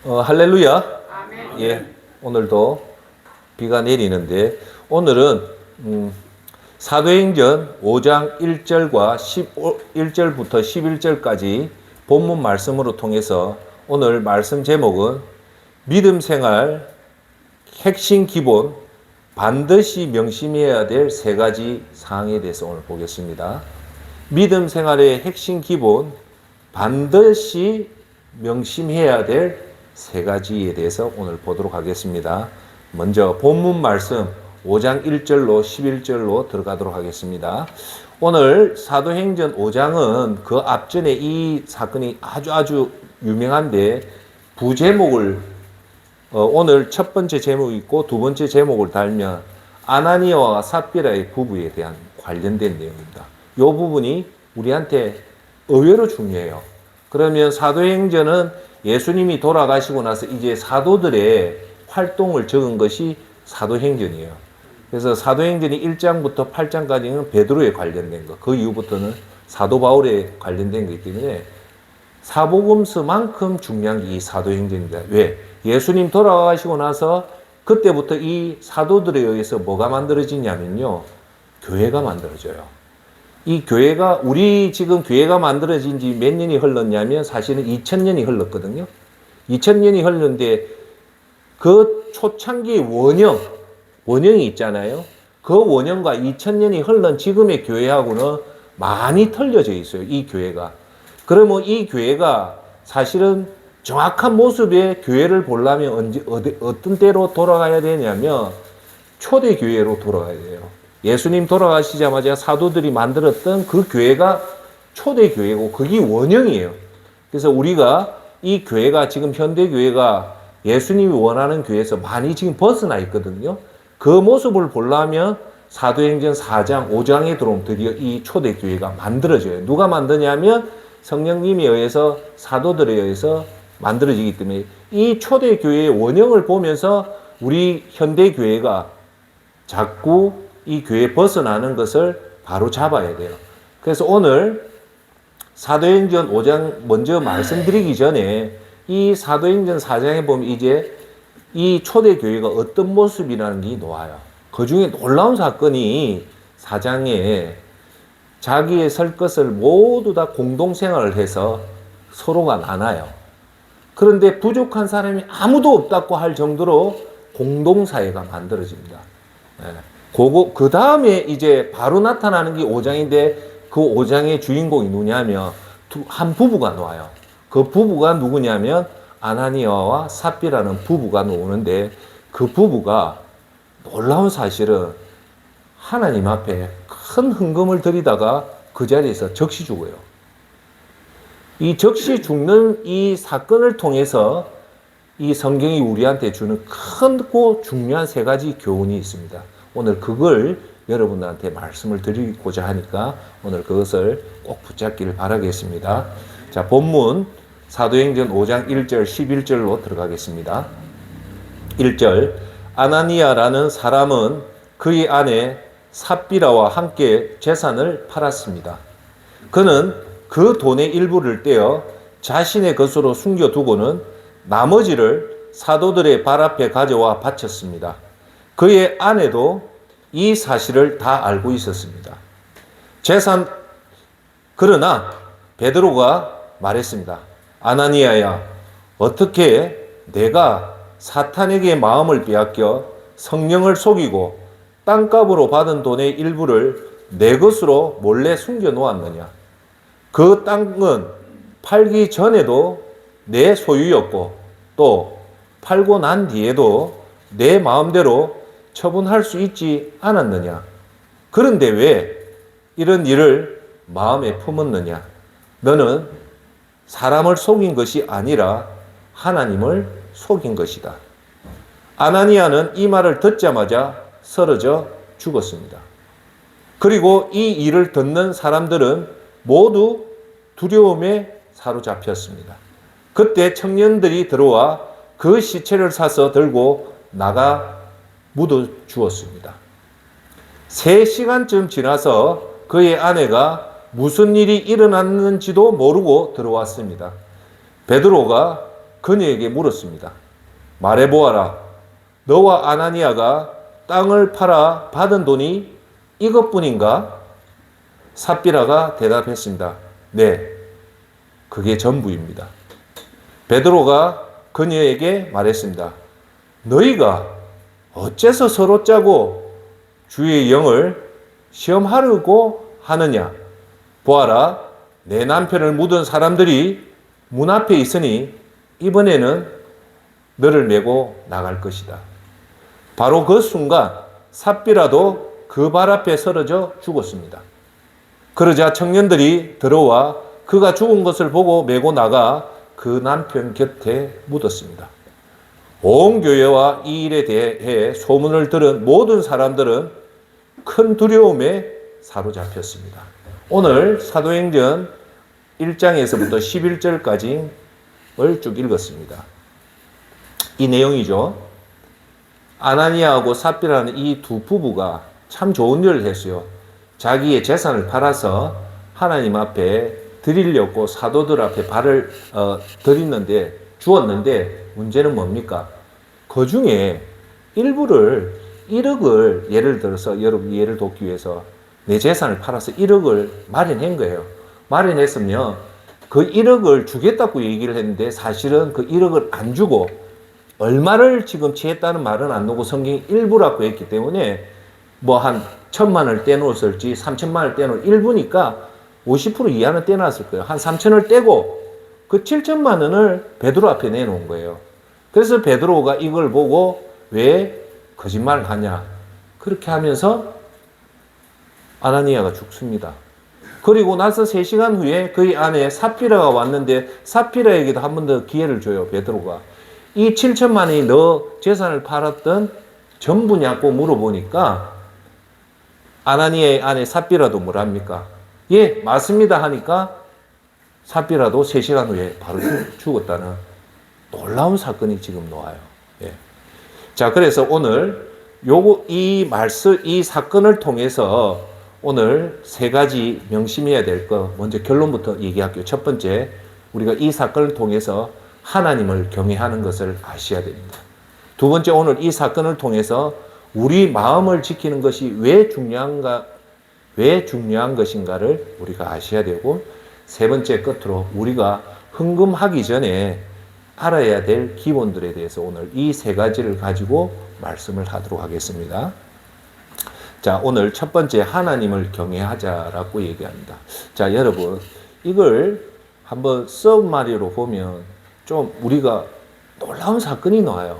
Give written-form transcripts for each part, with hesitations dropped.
할렐루야. 아멘. 예, 오늘도 비가 내리는데 오늘은 사도행전 5장 1절과 1절부터 11절까지 본문 말씀으로 통해서 오늘 말씀 제목은 믿음 생활 핵심 기본 반드시 명심해야 될 세 가지 사항에 대해서 오늘 보겠습니다. 믿음 생활의 핵심 기본 반드시 명심해야 될 세 가지에 대해서 오늘 보도록 하겠습니다. 먼저 본문 말씀 5장 1절로 11절로 들어가도록 하겠습니다. 오늘 사도행전 5장은 그 앞전에 이 사건이 아주 유명한데 부제목을 오늘 첫 번째 제목이 있고 두 번째 제목을 달면 아나니아와 삽비라의 부부에 대한 관련된 내용입니다. 이 부분이 우리한테 의외로 중요해요. 그러면 사도행전은 예수님이 돌아가시고 나서 이제 사도들의 활동을 적은 것이 사도행전이에요. 그래서 사도행전이 1장부터 8장까지는 베드로에 관련된 거, 그 이후부터는 사도 바울에 관련된 거기 때문에 사복음서만큼 중요한 게 이 사도행전입니다. 왜? 예수님 돌아가시고 나서 그때부터 이 사도들에 의해서 뭐가 만들어지냐면요, 교회가 만들어져요. 이 교회가, 우리 지금 교회가 만들어진 지 몇 년이 흘렀냐면 사실은 2000년이 흘렀거든요. 2000년이 흘렀는데 그 초창기의 원형이 있잖아요. 그 원형과 2000년이 흘른 지금의 교회하고는 많이 틀려져 있어요. 이 교회가. 그러면 이 교회가 사실은 정확한 모습의 교회를 보려면 어떤 때로 돌아가야 되냐면 초대교회로 돌아가야 돼요. 예수님 돌아가시자마자 사도들이 만들었던 그 교회가 초대교회고 그게 원형이에요. 그래서 우리가 이 교회가 지금 현대교회가 예수님이 원하는 교회에서 많이 지금 벗어나 있거든요. 그 모습을 보려면 사도행전 4장, 5장에 들어오면 드디어 이 초대교회가 만들어져요. 누가 만드냐면 성령님에 의해서 사도들에 의해서 만들어지기 때문에 이 초대교회의 원형을 보면서 우리 현대교회가 자꾸 이 교회에 벗어나는 것을 바로 잡아야 돼요. 그래서 오늘 사도행전 5장 먼저 말씀드리기 전에 이 사도행전 4장에 보면 이제 이 초대교회가 어떤 모습이라는 게 나와요. 그 중에 놀라운 사건이 4장에 자기의 설 것을 모두 다 공동생활을 해서 서로가 나눠요. 그런데 부족한 사람이 아무도 없다고 할 정도로 공동사회가 만들어집니다. 그 다음에 이제 바로 나타나는 게 5장인데 그 5장의 주인공이 누구냐면 한 부부가 나와요. 그 부부가 누구냐면 아나니아와 삽비라는 부부가 나오는데 그 부부가 놀라운 사실은 하나님 앞에 큰 헌금을 드리다가 그 자리에서 적시 죽어요. 이 적시 죽는 이 사건을 통해서 이 성경이 우리한테 주는 크고 중요한 세 가지 교훈이 있습니다. 오늘 그걸 여러분들한테 말씀을 드리고자 하니까 오늘 그것을 꼭 붙잡기를 바라겠습니다. 자, 본문 사도행전 5장 1절 11절로 들어가겠습니다. 1절 아나니아라는 사람은 그의 아내 삽비라와 함께 재산을 팔았습니다. 그는 그 돈의 일부를 떼어 자신의 것으로 숨겨두고는 나머지를 사도들의 발 앞에 가져와 바쳤습니다. 그의 아내도 이 사실을 다 알고 있었습니다. 그러나 베드로가 말했습니다. 아나니아야, 어떻게 내가 사탄에게 마음을 빼앗겨 성령을 속이고 땅값으로 받은 돈의 일부를 내 것으로 몰래 숨겨 놓았느냐? 그 땅은 팔기 전에도 내 소유였고 또 팔고 난 뒤에도 내 마음대로 처분할 수 있지 않았느냐? 그런데 왜 이런 일을 마음에 품었느냐? 너는 사람을 속인 것이 아니라 하나님을 속인 것이다. 아나니아는 이 말을 듣자마자 쓰러져 죽었습니다. 그리고 이 일을 듣는 사람들은 모두 두려움에 사로잡혔습니다. 그때 청년들이 들어와 그 시체를 사서 들고 나가 묻어 주었습니다. 3시간쯤 지나서 그의 아내가 무슨 일이 일어났는지도 모르고 들어왔습니다. 베드로가 그녀에게 물었습니다. 말해보아라. 너와 아나니아가 땅을 팔아 받은 돈이 이것뿐인가? 삽비라가 대답했습니다. 네, 그게 전부입니다. 베드로가 그녀에게 말했습니다. 너희가 어째서 서로 짜고 주의 영을 시험하려고 하느냐? 보아라, 내 남편을 묻은 사람들이 문 앞에 있으니 이번에는 너를 메고 나갈 것이다. 바로 그 순간 삽비라도 그 발 앞에 쓰러져 죽었습니다. 그러자 청년들이 들어와 그가 죽은 것을 보고 메고 나가 그 남편 곁에 묻었습니다. 온 교회와 이 일에 대해 소문을 들은 모든 사람들은 큰 두려움에 사로잡혔습니다. 오늘 사도행전 1장에서부터 11절까지를 쭉 읽었습니다. 이 내용이죠. 아나니아하고 삽비라는 이 두 부부가 참 좋은 일을 했어요. 자기의 재산을 팔아서 하나님 앞에 드리려고 사도들 앞에 발을 주었는데 문제는 뭡니까? 그 중에 일부를 1억을 예를 들어서 여러분 예를 돕기 위해서 내 재산을 팔아서 1억을 마련한 거예요. 마련했으면 그 1억을 주겠다고 얘기를 했는데 사실은 그 1억을 안 주고 얼마를 지금 취했다는 말은 안 나오고 성경이 일부라고 했기 때문에 뭐 한 1,000만을 떼놓았을지 3,000만을 떼놓을 일부니까 50% 이하는 떼놨을 거예요. 한 3,000을 떼고 그 7천만 원을 베드로 앞에 내놓은 거예요. 그래서 베드로가 이걸 보고 왜 거짓말을 하냐. 그렇게 하면서 아나니아가 죽습니다. 그리고 나서 3시간 후에 그의 아내 삽비라가 왔는데 삽비라에게도 한 번 더 기회를 줘요. 베드로가. 이 7천만 원이 너 재산을 팔았던 전부냐고 물어보니까 아나니아의 아내 삽비라도 뭐랍니까? 예, 맞습니다 하니까 삽비라도 3시간 후에 바로 죽었다는 놀라운 사건이 지금 나와요. 예. 자, 그래서 오늘 이 사건을 통해서 오늘 3가지 명심해야 될 거 먼저 결론부터 얘기할게요. 첫 번째, 우리가 이 사건을 통해서 하나님을 경외하는 것을 아셔야 됩니다. 두 번째, 오늘 이 사건을 통해서 우리 마음을 지키는 것이 왜 중요한 것인가를 우리가 아셔야 되고, 세 번째 끝으로 우리가 헌금하기 전에 알아야 될 기본들에 대해서 오늘 이 3가지를 가지고 말씀을 하도록 하겠습니다. 자, 오늘 첫 번째 하나님을 경외하자라고 얘기합니다. 자, 여러분 이걸 한번 서브마리로 보면 좀 우리가 놀라운 사건이 나와요.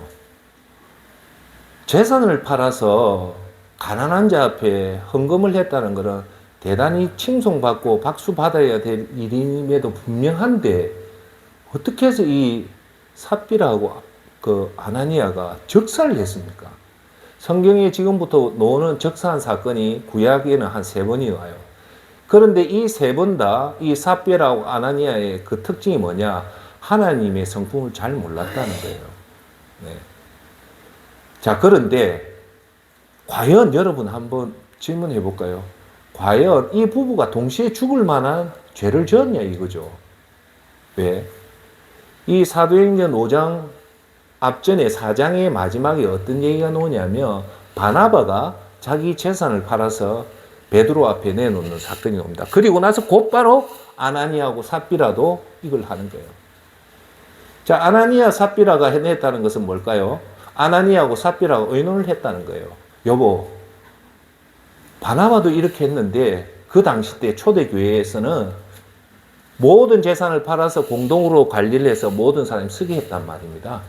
재산을 팔아서 가난한 자 앞에 헌금을 했다는 것은 대단히 칭송받고 박수 받아야 될 일임에도 분명한데 어떻게 해서 이 삽비라하고 그 아나니아가 적살을 했습니까? 성경에 지금부터 나오는 적사한 사건이 구약에는 한 3번이 와요. 그런데 이 3번 다 이 삽비라하고 아나니아의 그 특징이 뭐냐? 하나님의 성품을 잘 몰랐다는 거예요. 네. 자, 그런데 과연 여러분 한번 질문해 볼까요? 과연 이 부부가 동시에 죽을 만한 죄를 지었냐 이거죠. 왜? 이 사도행전 5장 앞전에 4장의 마지막에 어떤 얘기가 나오냐면 바나바가 자기 재산을 팔아서 베드로 앞에 내놓는 사건이 옵니다. 그리고 나서 곧바로 아나니아하고 삽비라도 이걸 하는 거예요. 자, 아나니아 삽비라가 해냈다는 것은 뭘까요? 아나니아하고 삽비라가 의논을 했다는 거예요. 여보, 바나바도 이렇게 했는데 그 당시 때 초대교회에서는 모든 재산을 팔아서 공동으로 관리를 해서 모든 사람이 쓰게 했단 말입니다.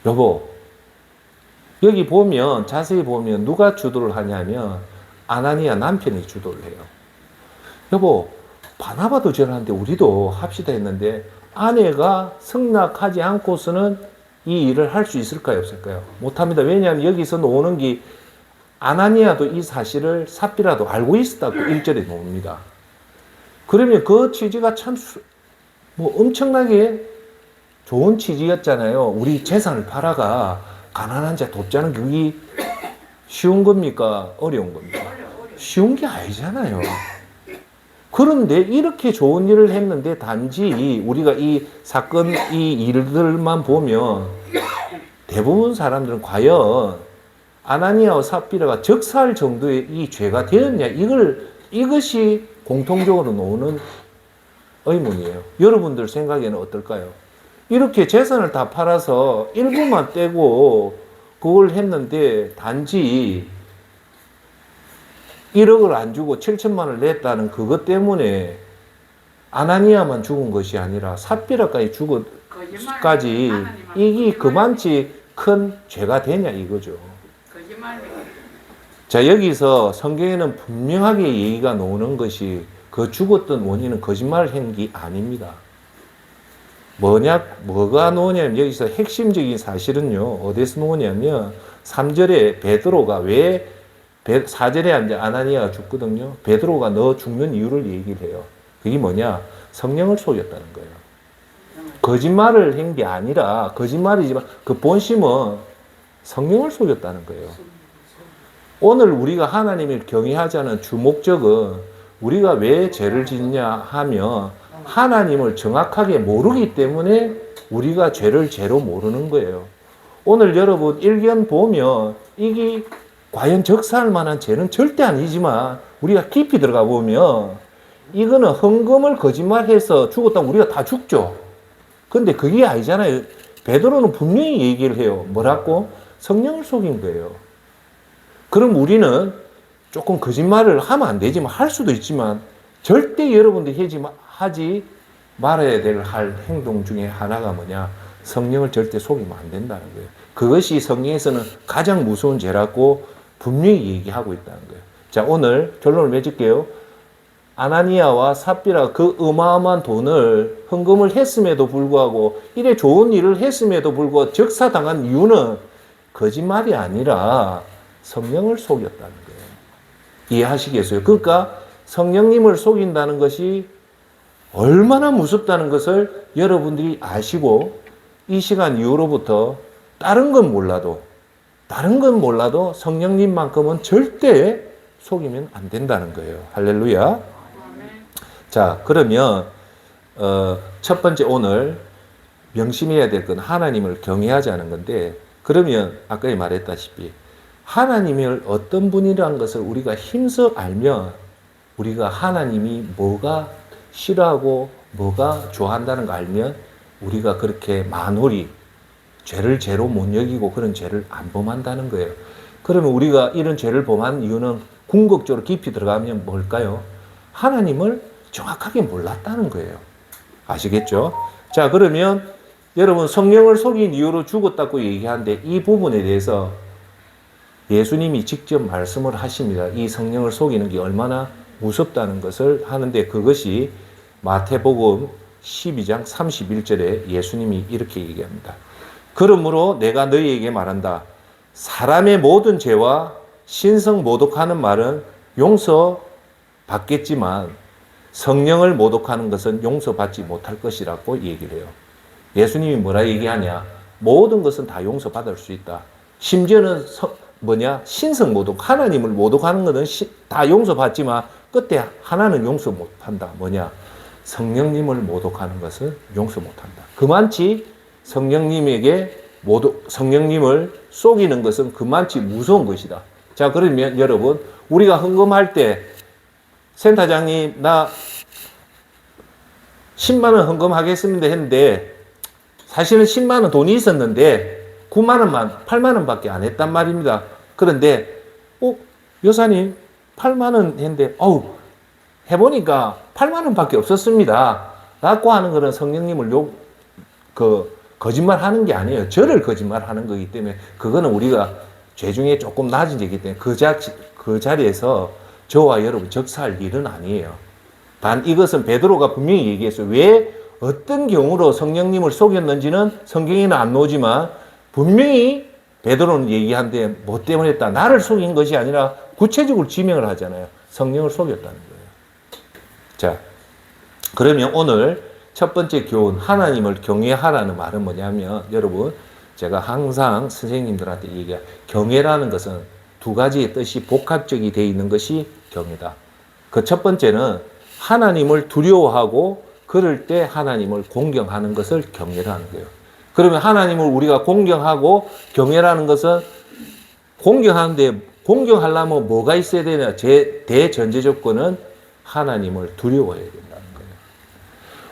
여보, 여기 보면 자세히 보면 누가 주도를 하냐면 아나니아 남편이 주도를 해요. 여보, 바나바도 저러는데 우리도 합시다 했는데 아내가 승낙하지 않고서는 이 일을 할 수 있을까요, 없을까요? 못합니다. 왜냐하면 여기서 나오는 게 아나니아도 이 사실을 삽비라도 알고 있었다고 1절에 나옵니다. 그러면 그 취지가 참 엄청나게 좋은 취지였잖아요. 우리 재산을 팔아가 가난한 자 돕자는 그게 쉬운 겁니까? 어려운 겁니까? 쉬운 게 아니잖아요. 그런데 이렇게 좋은 일을 했는데 단지 우리가 이 사건, 이 일들만 보면 대부분 사람들은 과연 아나니아와 삽비라가 적사할 정도의 이 죄가 되었냐, 이것이 공통적으로 나오는 의문이에요. 여러분들 생각에는 어떨까요? 이렇게 재산을 다 팔아서 일부만 떼고 그걸 했는데 단지 1억을 안 주고 7천만 원을 냈다는 그것 때문에 아나니아만 죽은 것이 아니라 삽비라까지 죽어까지 이게 그만치 큰 죄가 되냐 이거죠. 자, 여기서 성경에는 분명하게 얘기가 나오는 것이 그 죽었던 원인은 거짓말을 한 게 아닙니다. 뭐가 나오냐면 여기서 핵심적인 사실은요, 어디서 나오냐면 3절에 베드로가 4절에 이제 아나니아가 죽거든요. 베드로가 너 죽는 이유를 얘기를 해요. 그게 뭐냐? 성령을 속였다는 거예요. 거짓말을 한 게 아니라, 거짓말이지만 그 본심은 성령을 속였다는 거예요. 오늘 우리가 하나님을 경외하자는 주 목적은 우리가 왜 죄를 짓냐 하면 하나님을 정확하게 모르기 때문에 우리가 죄를 죄로 모르는 거예요. 오늘 여러분 일견 보면 이게 과연 적사할 만한 죄는 절대 아니지만 우리가 깊이 들어가 보면 이거는 헌금을 거짓말해서 죽었다고 우리가 다 죽죠. 근데 그게 아니잖아요. 베드로는 분명히 얘기를 해요. 뭐라고? 성령을 속인 거예요. 그럼 우리는 조금 거짓말을 하면 안 되지만 할 수도 있지만 절대 여러분들이 하지 말아야 될 행동 중에 하나가 뭐냐? 성령을 절대 속이면 안 된다는 거예요. 그것이 성경에서는 가장 무서운 죄라고 분명히 얘기하고 있다는 거예요. 자, 오늘 결론을 맺을게요. 아나니아와 삽비라 그 어마어마한 돈을 헌금을 했음에도 불구하고 이래 좋은 일을 했음에도 불구하고 적사당한 이유는 거짓말이 아니라 성령을 속였다는 거예요. 이해하시겠어요? 그러니까 성령님을 속인다는 것이 얼마나 무섭다는 것을 여러분들이 아시고 이 시간 이후로부터 다른 건 몰라도 성령님만큼은 절대 속이면 안 된다는 거예요. 할렐루야. 자, 그러면 첫 번째 오늘 명심해야 될 건 하나님을 경외하자는 건데, 그러면 아까 말했다시피 하나님을 어떤 분이라는 것을 우리가 힘써 알면 우리가 하나님이 뭐가 싫어하고 뭐가 좋아한다는 거 알면 우리가 그렇게 만홀히 죄를 죄로 못 여기고 그런 죄를 안 범한다는 거예요. 그러면 우리가 이런 죄를 범한 이유는 궁극적으로 깊이 들어가면 뭘까요? 하나님을 정확하게 몰랐다는 거예요. 아시겠죠? 자, 그러면 여러분 성령을 속인 이유로 죽었다고 얘기하는데 이 부분에 대해서 예수님이 직접 말씀을 하십니다. 이 성령을 속이는 게 얼마나 무섭다는 것을 하는데 그것이 마태복음 12장 31절에 예수님이 이렇게 얘기합니다. 그러므로 내가 너희에게 말한다. 사람의 모든 죄와 신성 모독하는 말은 용서받겠지만 성령을 모독하는 것은 용서받지 못할 것이라고 얘기를 해요. 예수님이 뭐라 얘기하냐? 모든 것은 다 용서받을 수 있다. 심지어는 신성 모독, 하나님을 모독하는 것은 다 용서받지만 끝에 하나는 용서 못한다. 성령님을 모독하는 것은 용서 못한다. 그만치 성령님을 속이는 것은 그만치 무서운 것이다. 자, 그러면 여러분, 우리가 헌금할 때 센터장님 나 10만 원 헌금하겠습니다 했는데 사실은 10만 원 돈이 있었는데 9만 원만 8만 원밖에 안 했단 말입니다. 그런데 여사님 8만 원 했는데 해보니까 8만 원밖에 없었습니다. 라고 하는 것은 성령님을 거짓말하는 게 아니에요. 저를 거짓말하는 거기 때문에 그거는 우리가 죄 중에 조금 낮은 죄이기 때문에 그 자리에서 저와 여러분 적사할 일은 아니에요. 단 이것은 베드로가 분명히 얘기했어요. 왜 어떤 경우로 성령님을 속였는지는 성경에는 안 나오지만 분명히 베드로는 얘기한데 뭐 때문에 했다. 나를 속인 것이 아니라 구체적으로 지명을 하잖아요. 성령을 속였다는 거예요. 자, 그러면 오늘 첫 번째 교훈, 하나님을 경외하라는 말은 뭐냐면, 여러분, 제가 항상 선생님들한테 얘기해요. 경외라는 것은 두 가지의 뜻이 복합적이 되어 있는 것이 경외다. 그 첫 번째는 하나님을 두려워하고 그럴 때 하나님을 공경하는 것을 경외라는 거예요. 그러면 하나님을 우리가 공경하고 경외라는 것은 공경하는데 공경하려면 뭐가 있어야 되냐? 대전제 조건은 하나님을 두려워해야 된다는 거예요.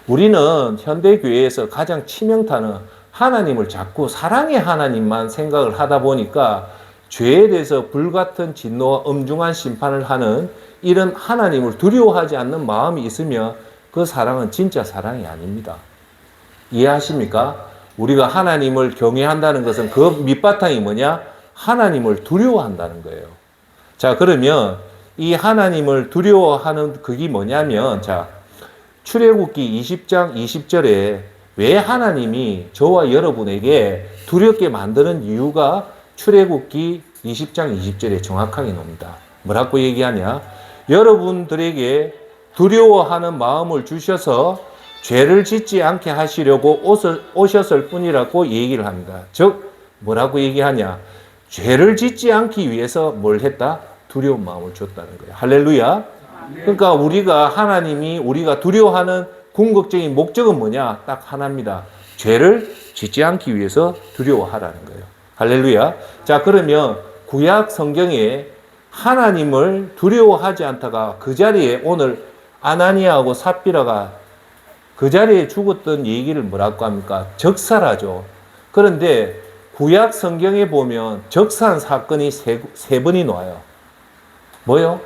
우리는 현대교회에서 가장 치명타는 하나님을 자꾸 사랑의 하나님만 생각을 하다 보니까 죄에 대해서 불같은 진노와 엄중한 심판을 하는 이런 하나님을 두려워하지 않는 마음이 있으면 그 사랑은 진짜 사랑이 아닙니다. 이해하십니까? 우리가 하나님을 경외한다는 것은 그 밑바탕이 뭐냐? 하나님을 두려워한다는 거예요. 자, 그러면 이 하나님을 두려워하는 그게 뭐냐면, 자, 출애굽기 20장 20절에 왜 하나님이 저와 여러분에게 두렵게 만드는 이유가 출애굽기 20장 20절에 정확하게 나옵니다. 뭐라고 얘기하냐? 여러분들에게 두려워하는 마음을 주셔서 죄를 짓지 않게 하시려고 오셨을 뿐이라고 얘기를 합니다. 즉 뭐라고 얘기하냐? 죄를 짓지 않기 위해서 뭘 했다? 두려운 마음을 줬다는 거예요. 할렐루야. 그러니까 우리가 하나님이 우리가 두려워하는 궁극적인 목적은 뭐냐? 딱 하나입니다. 죄를 짓지 않기 위해서 두려워하라는 거예요. 할렐루야. 자, 그러면 구약 성경에 하나님을 두려워하지 않다가 그 자리에 오늘 아나니아하고 삽비라가 그 자리에 죽었던 얘기를 뭐라고 합니까? 적사라죠. 그런데 구약 성경에 보면 적사한 사건이 세 번이 나와요. 뭐요?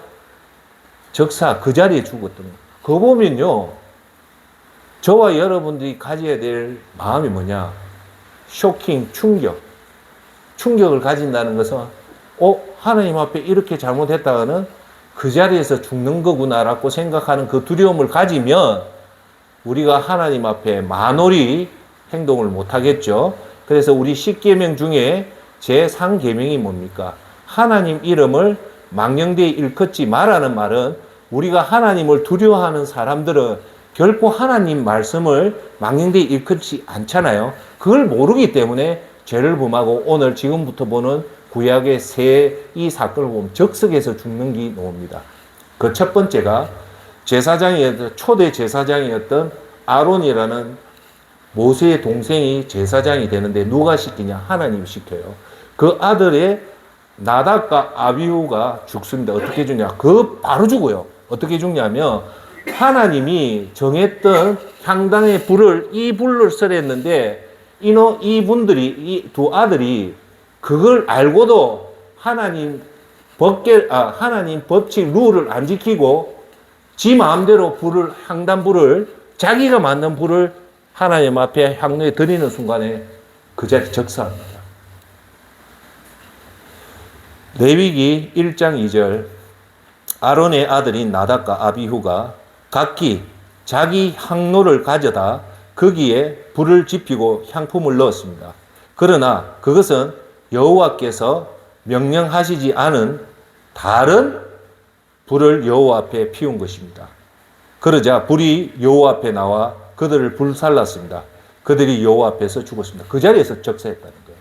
적사, 그 자리에 죽었던 거. 그거 보면요, 저와 여러분들이 가져야 될 마음이 뭐냐? 쇼킹, 충격을 가진다는 것은 하나님 앞에 이렇게 잘못했다가는 그 자리에서 죽는 거구나라고 생각하는 그 두려움을 가지면 우리가 하나님 앞에 만홀히 행동을 못하겠죠. 그래서 우리 10계명 중에 제3계명이 뭡니까? 하나님 이름을 망령되이 일컫지 말라는 말은 우리가 하나님을 두려워하는 사람들은 결코 하나님 말씀을 망령되이 일컫지 않잖아요. 그걸 모르기 때문에 죄를 범하고 오늘 지금부터 보는 구약의 이 사건을 보면 적석에서 죽는 게 나옵니다. 그 첫 번째가 초대 제사장이었던 아론이라는 모세의 동생이 제사장이 되는데 누가 시키냐? 하나님이 시켜요. 그 아들의 나답과 아비후가 죽습니다. 어떻게 죽냐? 바로 죽어요. 어떻게 죽냐면 하나님이 정했던 향단의 이 불을 설했는데 이 두 아들이 그걸 알고도 하나님 법칙 룰을 안 지키고 지 마음대로 향단불을 자기가 만든 불을 하나님 앞에 향로에 드리는 순간에 그 자리 적사합니다. 레위기 1장 2절 아론의 아들인 나답과 아비후가 각기 자기 향로를 가져다 거기에 불을 지피고 향품을 넣었습니다. 그러나 그것은 여호와께서 명령하시지 않은 다른 불을 여호와 앞에 피운 것입니다. 그러자 불이 여호와 앞에 나와 그들을 불살랐습니다. 그들이 여호와 앞에서 죽었습니다. 그 자리에서 적사했다는 거예요.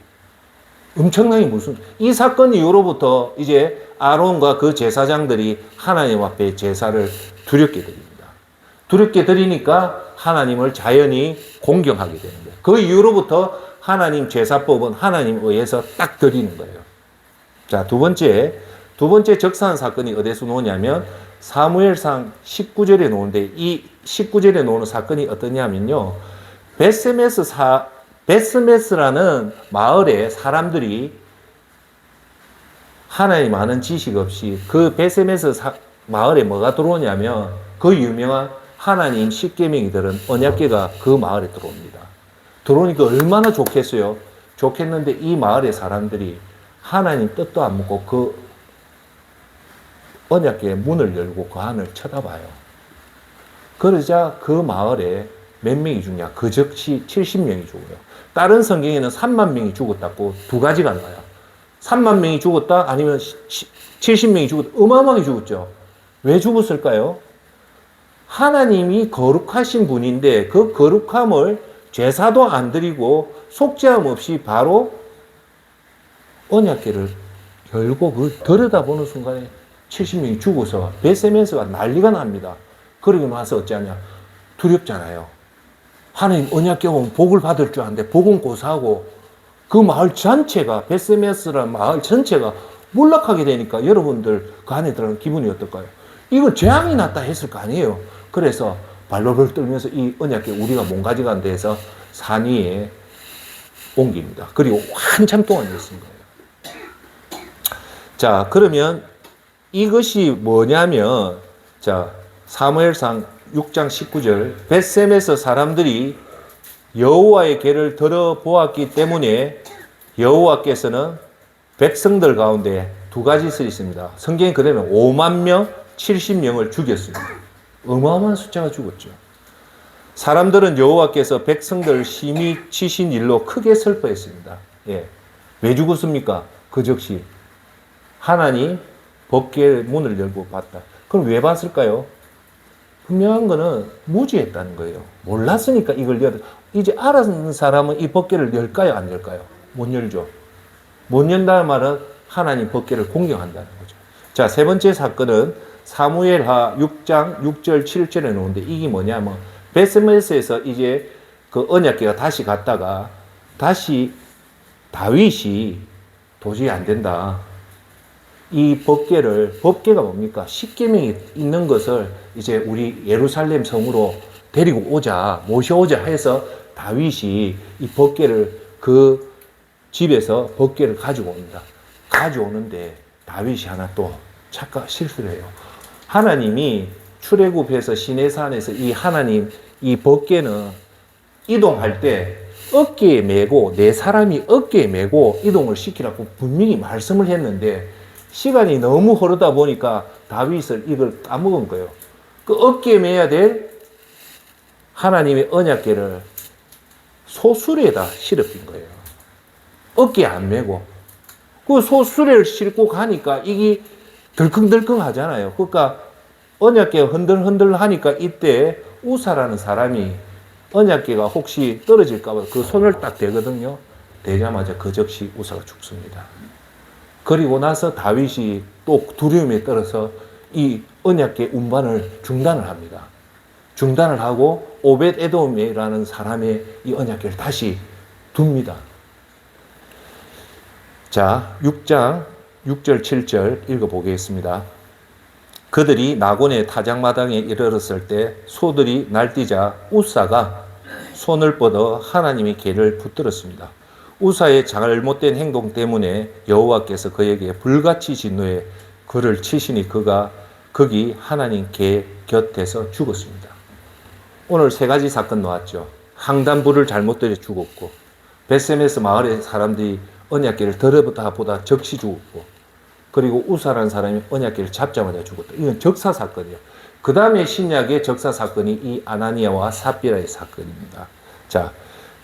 엄청나게 이 사건 이후로부터 이제 아론과 그 제사장들이 하나님 앞에 제사를 두렵게 드립니다. 두렵게 드리니까 하나님을 자연히 공경하게 되는 거예요. 그 이후로부터 하나님 제사법은 하나님에 의해서 딱 드리는 거예요. 자, 두 번째 적사한 사건이 어디서 나오냐면 사무엘상 19절에 나오는데 이 19절에 나오는 사건이 어떠냐면요. 베스메스라는 마을에 사람들이 하나님 아는 지식 없이 그 베스메스 마을에 뭐가 들어오냐면 그 유명한 하나님 십계명이들은 언약궤가 그 마을에 들어옵니다. 들어오니까 얼마나 좋겠어요. 좋겠는데 이 마을의 사람들이 하나님 뜻도 안 묻고 그 언약궤의 문을 열고 그 안을 쳐다봐요. 그러자 그 마을에 몇 명이 죽냐? 그 즉시 70명이 죽어요. 다른 성경에는 3만 명이 죽었다고 두 가지가 나와요. 3만 명이 죽었다 아니면 70명이 죽었다. 어마어마하게 죽었죠. 왜 죽었을까요? 하나님이 거룩하신 분인데 그 거룩함을 제사도 안 드리고 속죄함 없이 바로 언약궤를 열고 그걸 들여다보는 순간에 70명이 죽어서 베세메스가 난리가 납니다. 그러고 나서 어찌하냐? 두렵잖아요. 하나님 언약궤 오면 복을 받을 줄 아는데 복은 고사하고 그 마을 전체가 베세메스라는 마을 전체가 몰락하게 되니까 여러분들 그 안에 들어가는 기분이 어떨까요? 이건 재앙이 났다 했을 거 아니에요. 그래서 발로를 떨면서 이 언약궤 우리가 못 가져간 데에서 산 위에 옮깁니다. 그리고 한참 동안 있은 거예요. 자, 그러면 이것이 뭐냐면, 자, 사무엘상 6장 19절, 벳셈에서 사람들이 여호와의 궤를 들어보았기 때문에 여호와께서는 백성들 가운데 두 가지 수 있습니다. 성경에 그대로 5만 명, 70명을 죽였습니다. 어마어마한 숫자가 죽었죠. 사람들은 여호와께서 백성들을 심히 치신 일로 크게 슬퍼했습니다. 예. 왜 죽었습니까? 그 즉시 하나님 법궤의 문을 열고 봤다. 그럼 왜 봤을까요? 분명한 거는 무지했다는 거예요. 몰랐으니까 이걸 이제 알았는 사람은 이 법궤를 열까요? 안 열까요? 못 열죠. 못 연다는 말은 하나님 법궤를 공경한다는 거죠. 자, 세 번째 사건은 사무엘하 6장 6절 7절에 나오는데 이게 뭐냐면 베스메스에서 이제 그 언약궤가 다시 갔다가 다시 다윗이 도저히 안 된다. 이 법궤가 뭡니까? 십계명이 있는 것을 이제 우리 예루살렘 성으로 데리고 오자, 모셔오자 해서 다윗이 이 법궤를 그 집에서 법궤를 가지고 옵니다. 가져오는데 다윗이 하나 또 실수를 해요. 하나님이 출애굽해서 시내산에서 이 하나님 이 법궤는 이동할 때 어깨에 메고 네 사람이 어깨에 메고 이동을 시키라고 분명히 말씀을 했는데 시간이 너무 흐르다 보니까 다윗을 이걸 까먹은 거예요. 그 어깨에 메야 될 하나님의 언약궤를 소수레에다 실어빈 거예요. 어깨에 안 메고. 그 소수레를 싣고 가니까 이게 덜컹덜컹 하잖아요. 그러니까 언약궤 흔들흔들 하니까 이때 우사라는 사람이 언약궤가 혹시 떨어질까봐 그 손을 딱 대거든요. 대자마자 그 즉시 우사가 죽습니다. 그리고 나서 다윗이 또 두려움에 떨어서 이 언약궤 운반을 중단을 합니다. 중단을 하고 오벳 에돔이라는 사람의 이 언약궤를 다시 둡니다. 자, 6장 6절 7절 읽어보겠습니다. 그들이 나곤의 타작마당에 이르렀을 때 소들이 날뛰자 우사가 손을 뻗어 하나님의 궤를 붙들었습니다. 우사의 잘못된 행동 때문에 여호와께서 그에게 불같이 진노해 그를 치시니 그가 거기 하나님 궤 곁에서 죽었습니다. 오늘 세 가지 사건 나왔죠. 항단부를 잘못 들여 죽었고 벳세메스 마을의 사람들이 언약궤를 들어보다 보다 적시 죽었고 그리고 우사라는 사람이 언약궤를 잡자마자 죽었다. 이건 적사 사건이에요. 그 다음에 신약의 적사 사건이 이 아나니아와 삽비라의 사건입니다. 자,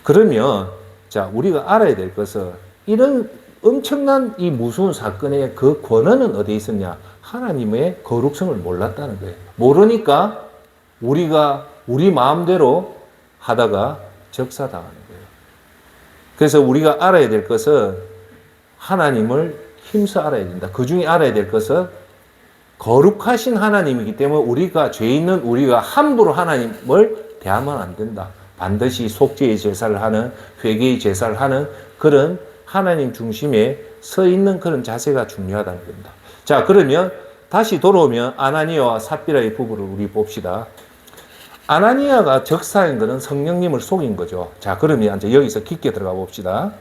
그러면 자, 우리가 알아야 될 것은 이런 엄청난 이 무서운 사건의 그 권한은 어디에 있었냐? 하나님의 거룩성을 몰랐다는 거예요. 모르니까 우리가 우리 마음대로 하다가 적사당하는 거예요. 그래서 우리가 알아야 될 것은 하나님을 힘써 알아야 된다. 그 중에 알아야 될 것은 거룩하신 하나님이기 때문에 우리가 죄 있는 우리가 함부로 하나님을 대하면 안 된다. 반드시 속죄의 제사를 하는 회개의 제사를 하는 그런 하나님 중심에 서 있는 그런 자세가 중요하다는 겁니다. 자, 그러면 다시 돌아오면 아나니아와 삽비라의 부부를 우리 봅시다. 아나니아가 적사인 것은 성령님을 속인 거죠. 자, 그러면 이제 여기서 깊게 들어가 봅시다.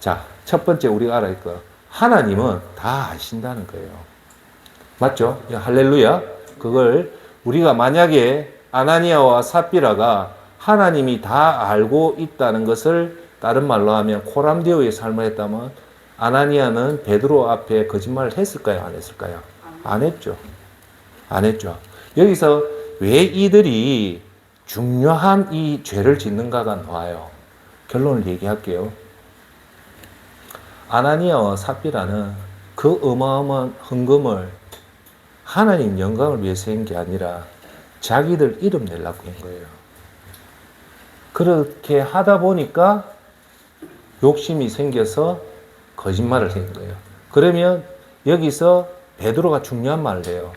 자, 첫 번째 우리가 알아야 할 거. 하나님은 다 아신다는 거예요. 맞죠? 할렐루야. 그걸 우리가 만약에 아나니아와 삽비라가 하나님이 다 알고 있다는 것을 다른 말로 하면 코람데오의 삶을 했다면 아나니아는 베드로 앞에 거짓말을 했을까요? 안 했을까요? 안 했죠. 안 했죠. 여기서 왜 이들이 중요한 이 죄를 짓는가가 나와요. 결론을 얘기할게요. 아나니아와 삽비라는 그 어마어마한 헌금을 하나님 영광을 위해서 한 게 아니라 자기들 이름 내려고 한 거예요. 그렇게 하다 보니까 욕심이 생겨서 거짓말을 한 거예요. 그러면 여기서 베드로가 중요한 말을 해요.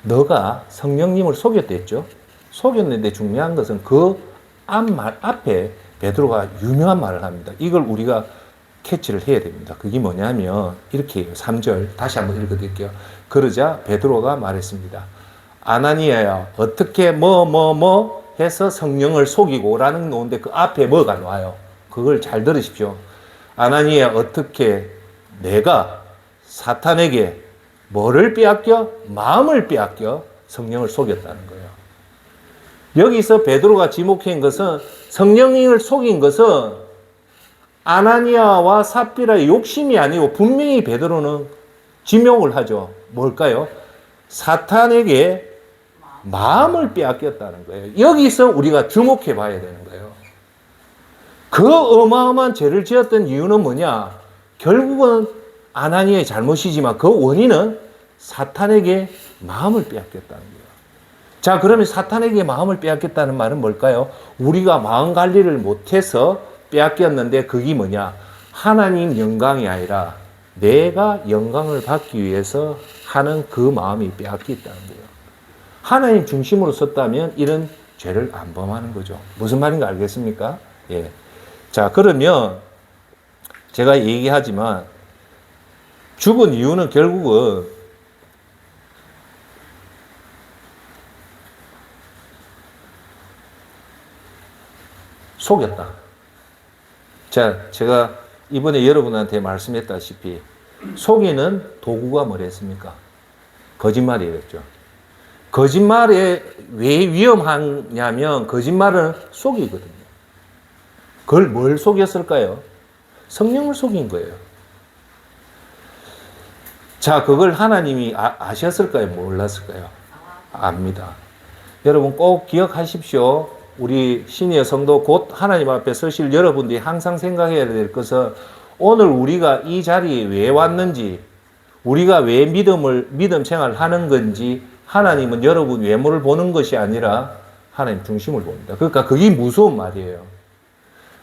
너가 성령님을 속였댔죠. 속였는데 중요한 것은 그 앞에 베드로가 유명한 말을 합니다. 이걸 우리가 캐치를 해야 됩니다. 그게 뭐냐면 이렇게 해요. 3절 다시 한번 읽어드릴게요. 그러자 베드로가 말했습니다. 아나니아야 어떻게 뭐 해서 성령을 속이고 라는 놓은데 그 앞에 뭐가 나와요. 그걸 잘 들으십시오. 아나니아 어떻게 내가 사탄에게 뭐를 빼앗겨? 마음을 빼앗겨 성령을 속였다는 거예요. 여기서 베드로가 지목한 것은 성령님을 속인 것은 아나니아와 삽비라의 욕심이 아니고 분명히 베드로는 지목을 하죠. 뭘까요? 사탄에게 마음을 빼앗겼다는 거예요. 여기서 우리가 주목해 봐야 되는 거예요. 그 어마어마한 죄를 지었던 이유는 뭐냐? 결국은 아나니아의 잘못이지만 그 원인은 사탄에게 마음을 빼앗겼다는 거예요. 자, 그러면 사탄에게 마음을 빼앗겼다는 말은 뭘까요? 우리가 마음 관리를 못해서 빼앗겼는데 그게 뭐냐? 하나님 영광이 아니라 내가 영광을 받기 위해서 하는 그 마음이 빼앗겼다는 거예요. 하나님 중심으로 섰다면 이런 죄를 안 범하는 거죠. 무슨 말인가 알겠습니까? 예. 자, 그러면 제가 얘기하지만 죽은 이유는 결국은 속였다. 자, 제가 이번에 여러분한테 말씀했다시피 속이는 도구가 뭐랬습니까? 거짓말이랬죠. 거짓말에 왜 위험하냐면 거짓말은 속이거든요. 그걸 뭘 속였을까요? 성령을 속인 거예요. 자, 그걸 하나님이 아셨을까요? 몰랐을까요? 압니다. 여러분 꼭 기억하십시오. 우리 시니어 성도 곧 하나님 앞에 서실 여러분들이 항상 생각해야 될 것은 오늘 우리가 이 자리에 왜 왔는지, 우리가 왜 믿음 생활을 하는 건지, 하나님은 여러분 외모를 보는 것이 아니라 하나님 중심을 봅니다. 그러니까 그게 무서운 말이에요.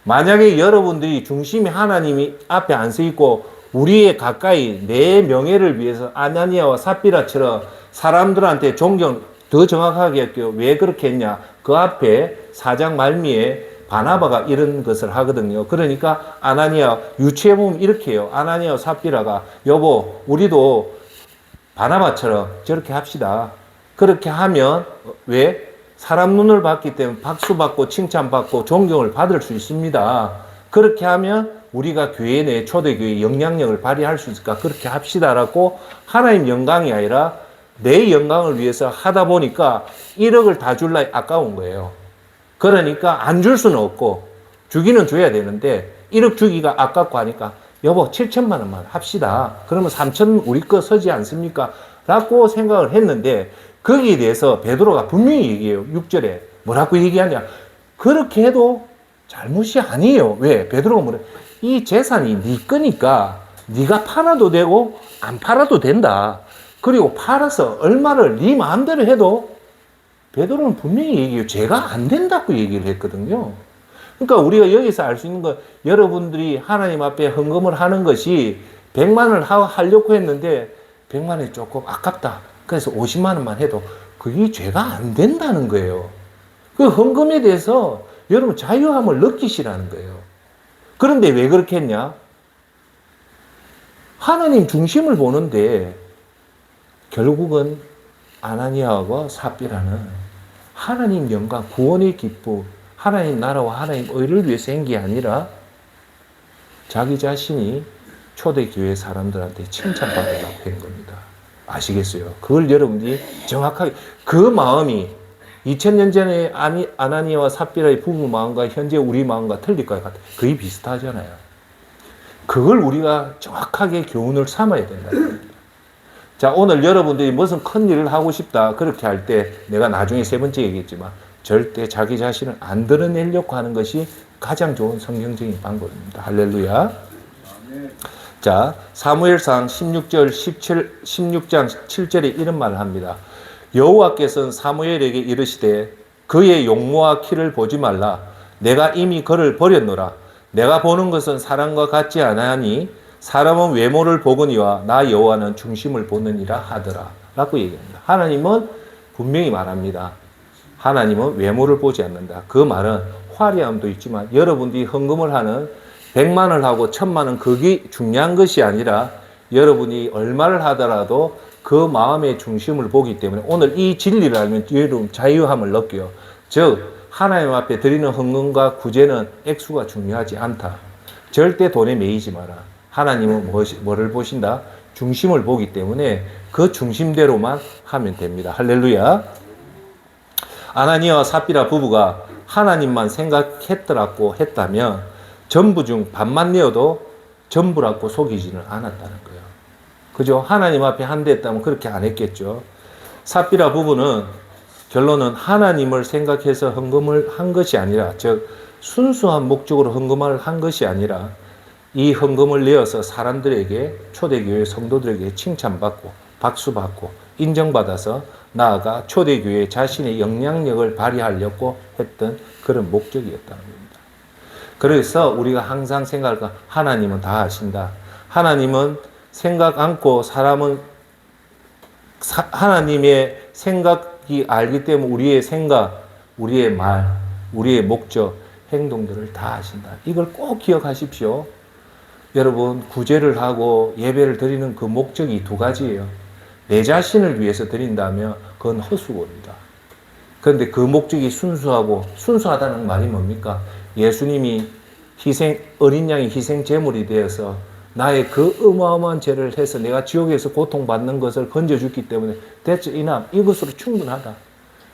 만약에 여러분들이 중심이 하나님이 앞에 안 서 있고 우리의 가까이 내 명예를 위해서 아나니아와 삽비라처럼 사람들한테 존경, 더 정확하게 할게요. 왜 그렇게 했냐? 그 앞에 4장 말미에 바나바가 이런 것을 하거든요. 그러니까 아나니아, 유추해 보면 이렇게 해요. 아나니아와 삽비라가 여보, 우리도 바나바처럼 저렇게 합시다. 그렇게 하면 왜? 사람 눈을 봤기 때문에 박수받고 칭찬받고 존경을 받을 수 있습니다. 그렇게 하면 우리가 교회 내 초대교회 영향력을 발휘할 수 있을까? 그렇게 합시다라고 하나님 영광이 아니라 내 영광을 위해서 하다 보니까 1억을 다 줄라 아까운 거예요. 그러니까 안 줄 수는 없고 주기는 줘야 되는데 1억 주기가 아깝고 하니까 여보 7천만 원만 합시다. 그러면 3천 우리 거 서지 않습니까? 라고 생각을 했는데 거기에 대해서 베드로가 분명히 얘기해요. 6절에 뭐라고 얘기하냐? 그렇게 해도 잘못이 아니에요. 왜? 베드로가 뭐래? 이 재산이 네 거니까 네가 팔아도 되고 안 팔아도 된다. 그리고 팔아서 얼마를 네 마음대로 해도 베드로는 분명히 얘기해요. 죄가 안 된다고 얘기를 했거든요. 그러니까 우리가 여기서 알 수 있는 건 여러분들이 하나님 앞에 헌금을 하는 것이 100만 원을 하려고 했는데 100만 원이 조금 아깝다. 그래서 50만 원만 해도 그게 죄가 안 된다는 거예요. 그 헌금에 대해서 여러분 자유함을 느끼시라는 거예요. 그런데 왜 그렇게 했냐? 하나님 중심을 보는데 결국은 아나니아와 삽비라는 하나님 영광, 구원의 기쁨, 하나님 나라와 하나님 의를 위해서 한 게 아니라 자기 자신이 초대교회 사람들한테 칭찬받으려고 한 겁니다. 아시겠어요? 그걸 여러분들이 정확하게 그 마음이 2000년 전에 아나니아와 삽비라의 부부 마음과 현재 우리 마음과 틀릴 것 같아요. 거의 비슷하잖아요. 그걸 우리가 정확하게 교훈을 삼아야 된다. 자, 오늘 여러분들이 무슨 큰 일을 하고 싶다 그렇게 할 때 내가 나중에 세 번째 얘기했지만 절대 자기 자신을 안 드러내려고 하는 것이 가장 좋은 성경적인 방법입니다. 할렐루야. 자, 사무엘상 16장 7절에 이런 말을 합니다. 여호와께서는 사무엘에게 이르시되 그의 용모와 키를 보지 말라. 내가 이미 그를 버렸노라. 내가 보는 것은 사람과 같지 아니하니 사람은 외모를 보거니와 나 여호와는 중심을 보느니라 하더라. 라고 얘기합니다. 하나님은 분명히 말합니다. 하나님은 외모를 보지 않는다. 그 말은 화려함도 있지만 여러분들이 헌금을 하는 100만을 하고 1000만은 그게 중요한 것이 아니라 여러분이 얼마를 하더라도 그 마음의 중심을 보기 때문에 오늘 이 진리를 알면 여러분 자유함을 느껴요. 즉 하나님 앞에 드리는 헌금과 구제는 액수가 중요하지 않다. 절대 돈에 매이지 마라. 하나님은 뭐를 보신다? 중심을 보기 때문에 그 중심대로만 하면 됩니다. 할렐루야. 아나니아와 삽비라 부부가 하나님만 생각했더라고 했다면 전부 중 반만 내어도 전부라고 속이지는 않았다는 거예요. 그죠? 하나님 앞에 한대 했다면 그렇게 안 했겠죠. 삽비라 부부는 결론은 하나님을 생각해서 헌금을 한 것이 아니라, 즉 순수한 목적으로 헌금을 한 것이 아니라 이 헌금을 내어서 사람들에게, 초대교회 성도들에게 칭찬받고 박수받고 인정받아서 나아가 초대교회 자신의 영향력을 발휘하려고 했던 그런 목적이었다는 겁니다. 그래서 우리가 항상 생각할까? 하나님은 다 아신다. 하나님은 생각 않고 사람은 하나님의 생각이 알기 때문에 우리의 생각, 우리의 말, 우리의 목적, 행동들을 다 아신다. 이걸 꼭 기억하십시오. 여러분, 구제를 하고 예배를 드리는 그 목적이 두 가지예요. 내 자신을 위해서 드린다면 그건 헛수고입니다. 그런데 그 목적이 순수하다는 말이 뭡니까? 예수님이 어린 양이 희생 제물이 되어서 나의 그 어마어마한 죄를 해서 내가 지옥에서 고통받는 것을 건져줬기 때문에 대체 이것으로 충분하다.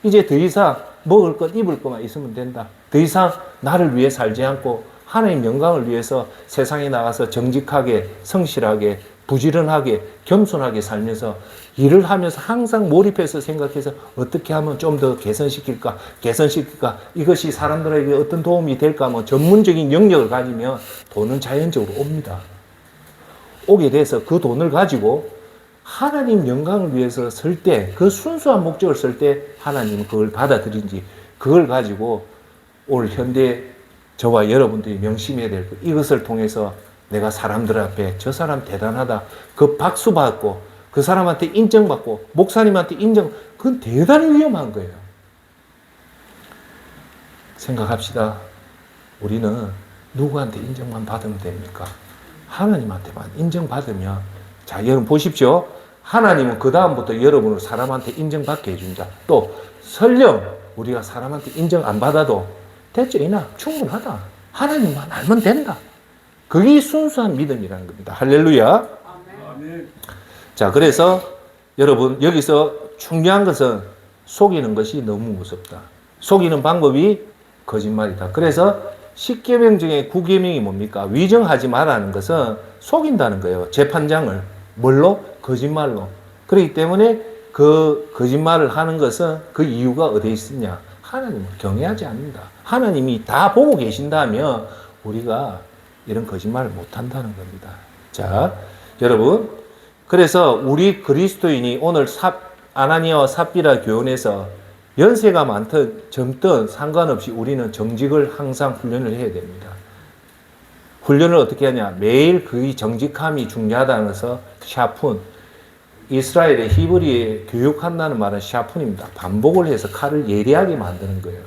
이제 더 이상 먹을 것, 입을 것만 있으면 된다. 더 이상 나를 위해 살지 않고 하나님 영광을 위해서 세상에 나가서 정직하게, 성실하게, 부지런하게, 겸손하게 살면서 일을 하면서 항상 몰입해서 생각해서 어떻게 하면 좀 더 개선시킬까, 이것이 사람들에게 어떤 도움이 될까, 전문적인 영역을 가지면 돈은 자연적으로 옵니다. 오게 돼서 그 돈을 가지고 하나님 영광을 위해서 쓸 때, 그 순수한 목적을 쓸 때 하나님은 그걸 받아들인지, 그걸 가지고 올 현대 저와 여러분들이 명심해야 될 것, 이것을 통해서 내가 사람들 앞에 저 사람 대단하다, 그 박수 받고 그 사람한테 인정받고 목사님한테 그건 대단히 위험한 거예요. 생각합시다. 우리는 누구한테 인정만 받으면 됩니까? 하나님한테만 인정받으면, 자, 여러분 보십시오. 하나님은 그 다음부터 여러분을 사람한테 인정받게 해준다. 또 설령 우리가 사람한테 인정 안 받아도 대체 충분하다. 하나님만 알면 된다. 그게 순수한 믿음이라는 겁니다. 할렐루야. 아멘. 자, 그래서 여러분 여기서 중요한 것은 속이는 것이 너무 무섭다. 속이는 방법이 거짓말이다. 그래서 10계명 중에 9계명이 뭡니까? 위정하지 말라는 것은 속인다는 거예요. 재판장을. 뭘로? 거짓말로. 그렇기 때문에 그 거짓말을 하는 것은 그 이유가 어디에 있느냐? 하나님을 경외하지 않는다. 하나님이 다 보고 계신다면 우리가 이런 거짓말을 못한다는 겁니다. 자, 여러분, 그래서 우리 그리스도인이 오늘 아나니아와 삽비라 교훈에서 연세가 많든 젊든 상관없이 우리는 정직을 항상 훈련을 해야 됩니다. 훈련을 어떻게 하냐? 매일 그 정직함이 중요하다는 것은 샤푼, 이스라엘의 히브리에 교육한다는 말은 샤푼입니다. 반복을 해서 칼을 예리하게 만드는 거예요.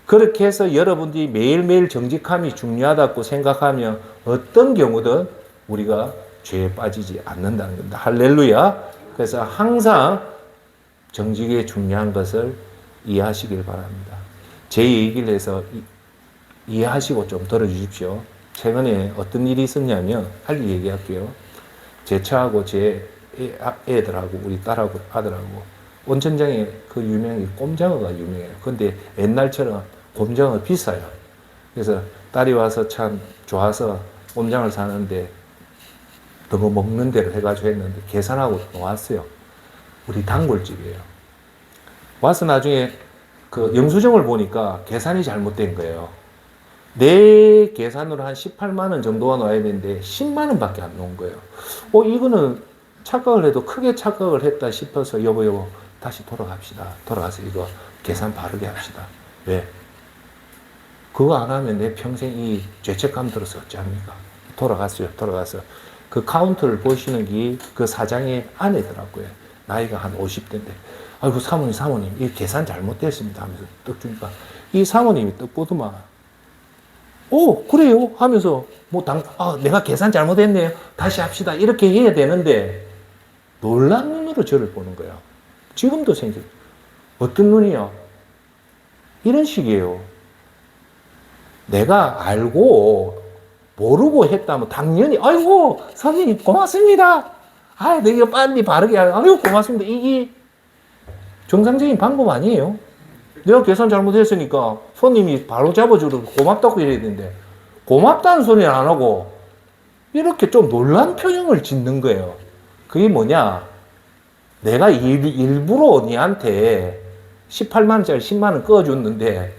그렇게 해서 여러분들이 매일매일 정직함이 중요하다고 생각하면 어떤 경우든 우리가 죄에 빠지지 않는다는 겁니다. 할렐루야. 그래서 항상 정직에 중요한 것을 이해하시길 바랍니다. 제 얘기를 해서 이해하시고 좀 들어주십시오. 최근에 어떤 일이 있었냐면, 빨리 얘기할게요. 제 차하고 제 애들하고 우리 딸하고 아들하고 온천장에 그 유명한 꼼장어가 유명해요. 근데 옛날처럼 꼼장어 비싸요. 그래서 딸이 와서 참 좋아서 꼼장을 사는데 너무 먹는 대로 해가지고 했는데 계산하고 왔어요. 우리 단골집이에요. 와서 나중에 그 영수증을 보니까 계산이 잘못된 거예요. 내 계산으로 한 18만 원 정도가 나와야 되는데 10만 원 밖에 안 나온 거예요. 이거는 착각을 해도 크게 착각을 했다 싶어서 여보 다시 돌아갑시다. 돌아가서 이거 계산 바르게 합시다. 왜? 그거 안 하면 내 평생 이 죄책감 들어서 어찌합니까? 돌아갔어요. 돌아가서 그 카운터를 보시는 게 그 사장의 아내더라고요. 나이가 한 50대인데, 아이고, 사모님, 이 계산 잘못됐습니다 하면서 떡 주니까, 이 사모님이 떡 보더만, 그래요? 하면서, 내가 계산 잘못했네요. 다시 합시다. 이렇게 해야 되는데, 놀란 눈으로 저를 보는 거야. 지금도 생겨. 어떤 눈이야? 이런 식이에요. 내가 알고, 모르고 했다면 당연히, 아이고, 선생님, 고맙습니다. 내가 빨리 바르게 아이고, 고맙습니다. 이게 정상적인 방법 아니에요. 내가 계산 잘못했으니까 손님이 바로 잡아주고 고맙다고 이래야 되는데, 고맙다는 소리는 안 하고, 이렇게 좀 놀란 표정을 짓는 거예요. 그게 뭐냐? 내가 일부러 니한테 18만원짜리 10만원 꺼줬는데,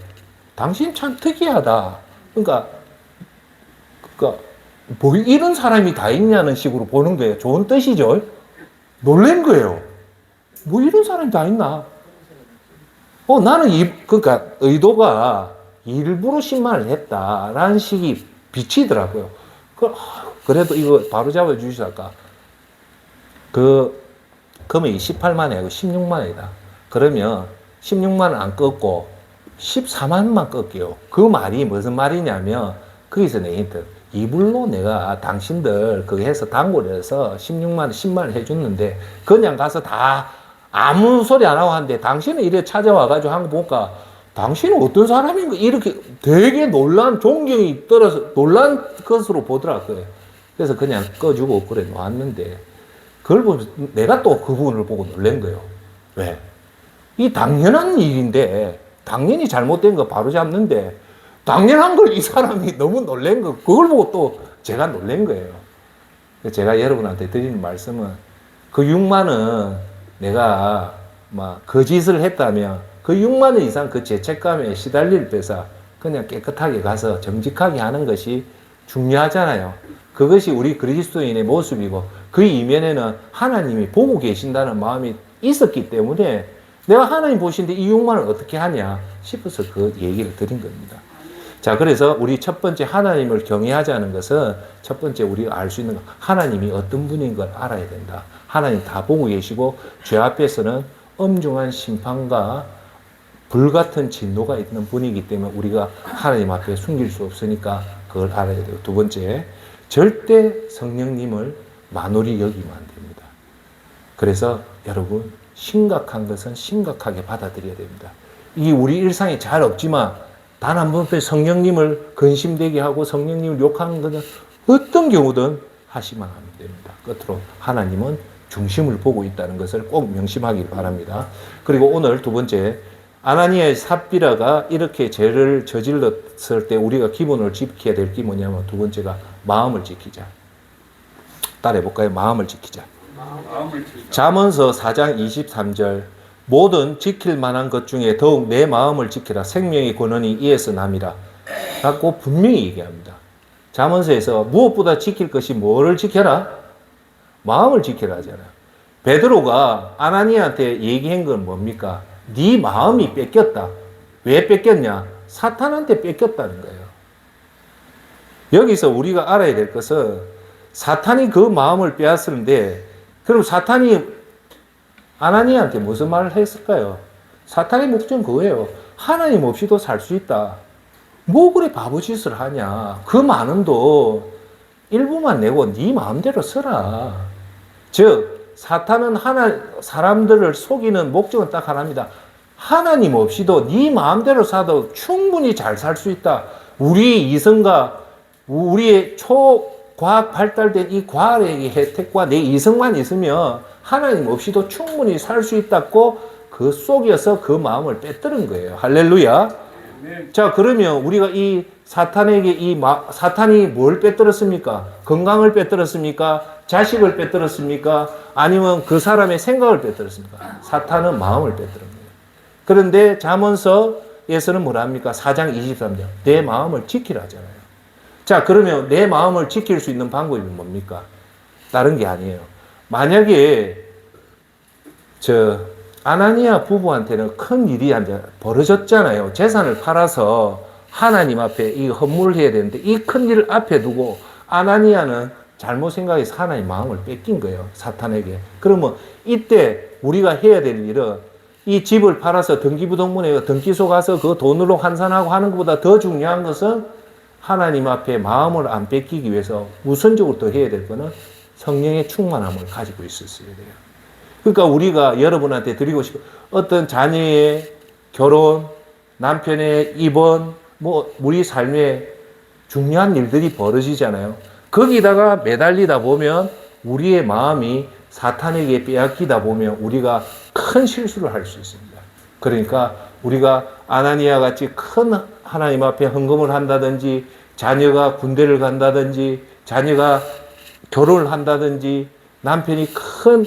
당신 참 특이하다. 그러니까, 뭐 이런 사람이 다 있냐는 식으로 보는 거예요. 좋은 뜻이죠. 놀란 거예요. 뭐 이런 사람이 다 있나? 나는 그러니까 의도가 일부러 10만 원을 했다라는 식이 비치더라고요. 그래도 이거 바로 잡아 주시다가 금액이 18만 원이고 16만 원이다. 그러면 16만 원 안 꺾고 14만 원만 꺾게요. 그 말이 무슨 말이냐면, 거기서 내 힌트. 이불로 내가 당신들 그거 해서 단골 해서 16만 원, 10만 원 해줬는데, 그냥 가서 다 아무 소리 안 하고 하는데, 당신은 이래 찾아와가지고 한 거 보니까, 당신은 어떤 사람인가? 이렇게 되게 존경이 떨어서 놀란 것으로 보더라고요. 그래서 그냥 꺼주고 그래 놨는데, 그걸 보면서 내가 또 그 부분을 보고 놀란 거예요. 왜? 이 당연한 일인데, 당연히 잘못된 거 바로 잡는데, 당연한 걸 이 사람이 너무 놀란 거, 그걸 보고 또 제가 놀란 거예요. 제가 여러분한테 드리는 말씀은, 그 6만 원 내가 거짓을 했다면 그 6만 원 이상 그 죄책감에 시달릴 빼서 그냥 깨끗하게 가서 정직하게 하는 것이 중요하잖아요. 그것이 우리 그리스도인의 모습이고, 그 이면에는 하나님이 보고 계신다는 마음이 있었기 때문에, 내가 하나님 보시는데 이 6만 원 어떻게 하냐 싶어서 그 얘기를 드린 겁니다. 자, 그래서 우리 첫 번째 하나님을 경외하자는 것은, 첫 번째 우리가 알 수 있는 것, 하나님이 어떤 분인 걸 알아야 된다. 하나님 다 보고 계시고, 죄 앞에서는 엄중한 심판과 불같은 진노가 있는 분이기 때문에 우리가 하나님 앞에 숨길 수 없으니까 그걸 알아야 돼요. 두 번째, 절대 성령님을 만홀히 여기면 안 됩니다. 그래서 여러분, 심각한 것은 심각하게 받아들여야 됩니다. 이 우리 일상에 잘 없지만, 단 한 번 성령님을 근심되게 하고 성령님을 욕하는 것은 어떤 경우든 하시면 하면 됩니다. 끝으로 하나님은 중심을 보고 있다는 것을 꼭 명심하길 바랍니다. 그리고 오늘 두 번째, 아나니아의 삽비라가 이렇게 죄를 저질렀을 때 우리가 기본을 지켜야 될 게 뭐냐면, 두 번째가 마음을 지키자. 따라해볼까요? 마음을 지키자. 잠언서 4장 23절, 모든 지킬 만한 것 중에 더욱 내 마음을 지키라. 생명의 근원이 이에서 남이라. 라고 분명히 얘기합니다. 잠언서에서 무엇보다 지킬 것이 뭐를 지켜라? 마음을 지켜라 하잖아요. 베드로가 아나니아한테 얘기한 건 뭡니까? 네 마음이 뺏겼다. 왜 뺏겼냐? 사탄한테 뺏겼다는 거예요. 여기서 우리가 알아야 될 것은, 사탄이 그 마음을 빼앗았는데, 그럼 사탄이 아나니아한테 무슨 말을 했을까요? 사탄의 목적은 그거예요. 하나님 없이도 살 수 있다. 뭐 그래 바보짓을 하냐. 그 많은 돈 일부만 내고 네 마음대로 써라. 즉 사탄은 사람들을 속이는 목적은 딱 하나입니다. 하나님 없이도 네 마음대로 살아도 충분히 잘 살 수 있다. 우리의 이성과 우리의 초과학 발달된 이 과학의 혜택과 내 이성만 있으면 하나님 없이도 충분히 살 수 있다고 그 속여서 그 마음을 빼뜨린 거예요. 할렐루야. 자, 그러면 우리가 이 사탄에게 사탄이 뭘 빼뜨렸습니까? 건강을 빼뜨렸습니까? 자식을 빼뜨렸습니까? 아니면 그 사람의 생각을 빼뜨렸습니까? 사탄은 마음을 빼뜨린 거예요. 그런데 잠언서에서는 뭐라 합니까? 4장 23절. 내 마음을 지키라잖아요. 자, 그러면 내 마음을 지킬 수 있는 방법이 뭡니까? 다른 게 아니에요. 만약에 아나니아 부부한테는 큰 일이 벌어졌잖아요. 재산을 팔아서 하나님 앞에 이 헌물을 해야 되는데, 이 큰 일을 앞에 두고 아나니아는 잘못 생각해서 하나님 마음을 뺏긴 거예요. 사탄에게. 그러면 이때 우리가 해야 될 일은 이 집을 팔아서 등기부등본에 등기소 가서 그 돈으로 환산하고 하는 것보다 더 중요한 것은 하나님 앞에 마음을 안 뺏기기 위해서 우선적으로 더 해야 될 것은 성령의 충만함을 가지고 있었어야 돼요. 그러니까 우리가 여러분한테 드리고 싶은 어떤 자녀의 결혼, 남편의 입원, 뭐 우리 삶에 중요한 일들이 벌어지잖아요. 거기다가 매달리다 보면 우리의 마음이 사탄에게 빼앗기다 보면 우리가 큰 실수를 할 수 있습니다. 그러니까 우리가 아나니아 같이 큰 하나님 앞에 헌금을 한다든지 자녀가 군대를 간다든지 자녀가 결혼을 한다든지 남편이 큰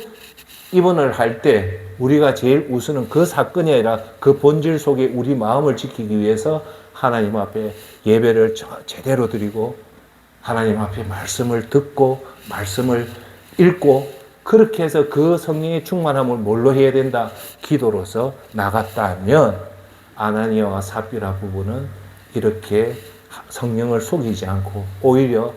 입원을 할 때 우리가 제일 우선은 그 사건이 아니라 그 본질 속에 우리 마음을 지키기 위해서 하나님 앞에 예배를 제대로 드리고 하나님 앞에 말씀을 듣고 말씀을 읽고 그렇게 해서 그 성령의 충만함을 뭘로 해야 된다? 기도로서 나갔다면 아나니아와 삽비라 부부는 이렇게 성령을 속이지 않고 오히려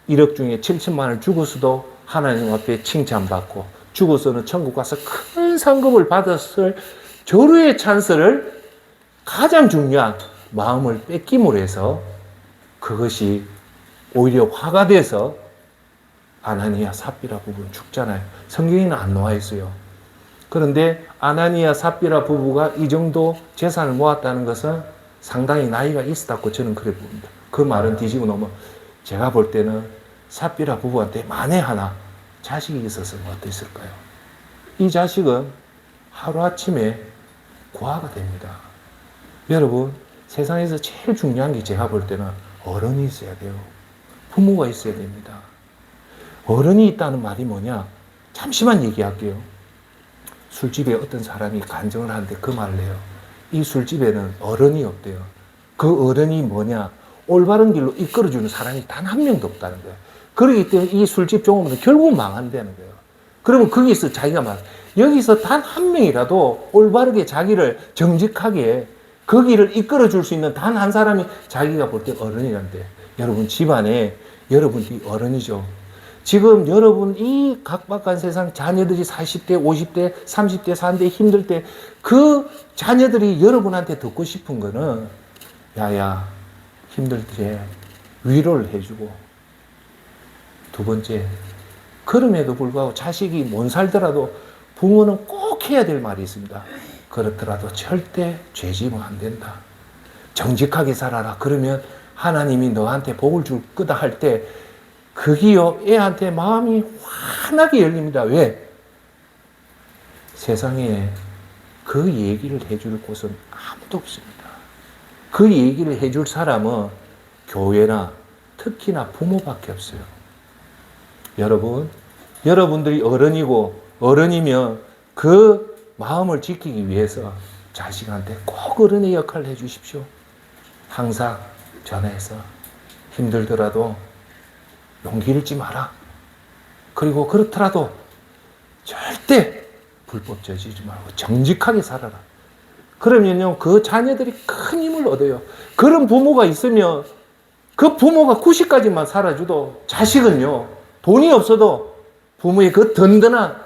1억 중에 7천만 원을 죽어서도 하나님 앞에 칭찬받고 죽어서는 천국 가서 큰 상급을 받았을 절호의 찬스를 가장 중요한 마음을 뺏김으로 해서 그것이 오히려 화가 돼서 아나니아 삽비라 부부는 죽잖아요. 성경에는 안 나와 있어요. 그런데 아나니아 삽비라 부부가 이 정도 재산을 모았다는 것은 상당히 나이가 있었다고 저는 그래 봅니다. 그 말은 뒤집어 놓으면 제가 볼 때는 삽비라 부부한테 만에 하나 자식이 있었으면 어땠을까요? 이 자식은 하루아침에 고아가 됩니다. 여러분, 세상에서 제일 중요한 게 제가 볼 때는 어른이 있어야 돼요. 부모가 있어야 됩니다. 어른이 있다는 말이 뭐냐? 잠시만 얘기할게요. 술집에 어떤 사람이 간증을 하는데 그 말을 해요. 이 술집에는 어른이 없대요. 그 어른이 뭐냐? 올바른 길로 이끌어주는 사람이 단 한 명도 없다는 거예요. 그렇기 때문에 이 술집 종업원은 결국 망한다는 거예요. 그러면 거기서 자기가 여기서 단 한 명이라도 올바르게 자기를 정직하게 그 길을 이끌어줄 수 있는 단 한 사람이 자기가 볼 때 어른이란데 여러분 집안에 여러분이 어른이죠. 지금 여러분 이 각박한 세상 자녀들이 40대, 50대, 30대, 40대 힘들 때 그 자녀들이 여러분한테 듣고 싶은 거는 야야 힘들 때 위로를 해주고 두 번째 그럼에도 불구하고 자식이 못 살더라도 부모는 꼭 해야 될 말이 있습니다. 그렇더라도 절대 죄 지으면 안 된다. 정직하게 살아라. 그러면 하나님이 너한테 복을 줄 거다 할 때 그기요 애한테 마음이 환하게 열립니다. 왜? 세상에 그 얘기를 해줄 곳은 아무도 없습니다. 그 얘기를 해줄 사람은 교회나 특히나 부모밖에 없어요. 여러분, 여러분들이 어른이고 어른이면 그 마음을 지키기 위해서 자식한테 꼭 어른의 역할을 해주십시오. 항상 전화해서 힘들더라도 용기 잃지 마라. 그리고 그렇더라도 절대 불법 저지르지 말고 정직하게 살아라. 그러면요, 그 자녀들이 큰 힘을 얻어요. 그런 부모가 있으면 그 부모가 90까지만 살아줘도 자식은요, 돈이 없어도 부모의 그 든든한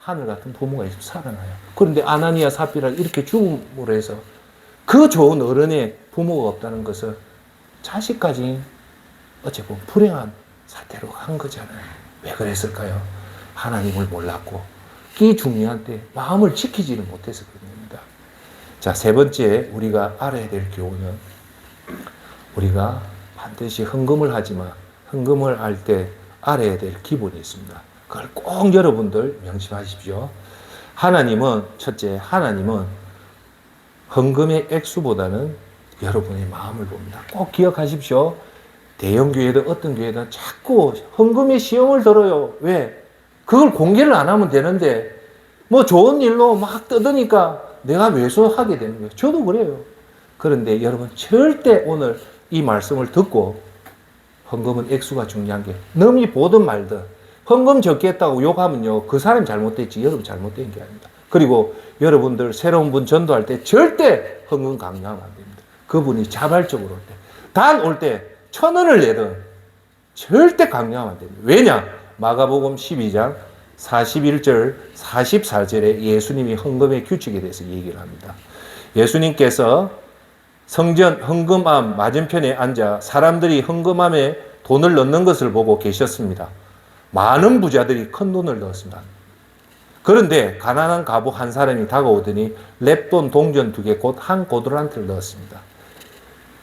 하늘 같은 부모가 있으면 살아나요. 그런데 아나니아 삽비라 이렇게 죽음으로 해서 그 좋은 어른의 부모가 없다는 것은 자식까지 어찌 보면 불행한 사태로 간 거잖아요. 왜 그랬을까요? 하나님을 몰랐고 이 중요한 때 마음을 지키지는 못해서 그런 겁니다. 자, 세 번째 우리가 알아야 될 교훈은 우리가 반드시 헌금을 하지만 헌금을 할 때 알아야 될 기본이 있습니다. 그걸 꼭 여러분들 명심하십시오. 하나님은 첫째, 하나님은 헌금의 액수보다는 여러분의 마음을 봅니다. 꼭 기억하십시오. 대형 교회든 어떤 교회든 자꾸 헌금의 시험을 들어요. 왜? 그걸 공개를 안 하면 되는데 뭐 좋은 일로 막 떠드니까 내가 왜소하게 되는 거예요. 저도 그래요. 그런데 여러분 절대 오늘 이 말씀을 듣고 헌금은 액수가 중요한 게 남이 보든 말든 헌금 적게 했다고 욕하면요 그 사람이 잘못됐지 여러분 잘못된 게 아닙니다. 그리고 여러분들 새로운 분 전도할 때 절대 헌금 강요하면 안 됩니다. 그분이 자발적으로 올 때 단 올 때 1,000원을 내든 절대 강요하면 안 됩니다. 왜냐? 마가복음 12장 41절, 44절에 예수님이 헌금의 규칙에 대해서 얘기를 합니다. 예수님께서 성전 헌금함 맞은편에 앉아 사람들이 헌금함에 돈을 넣는 것을 보고 계셨습니다. 많은 부자들이 큰 돈을 넣었습니다. 그런데 가난한 과부 한 사람이 다가오더니 렙돈 동전 2개 곧 한 고드란트를 넣었습니다.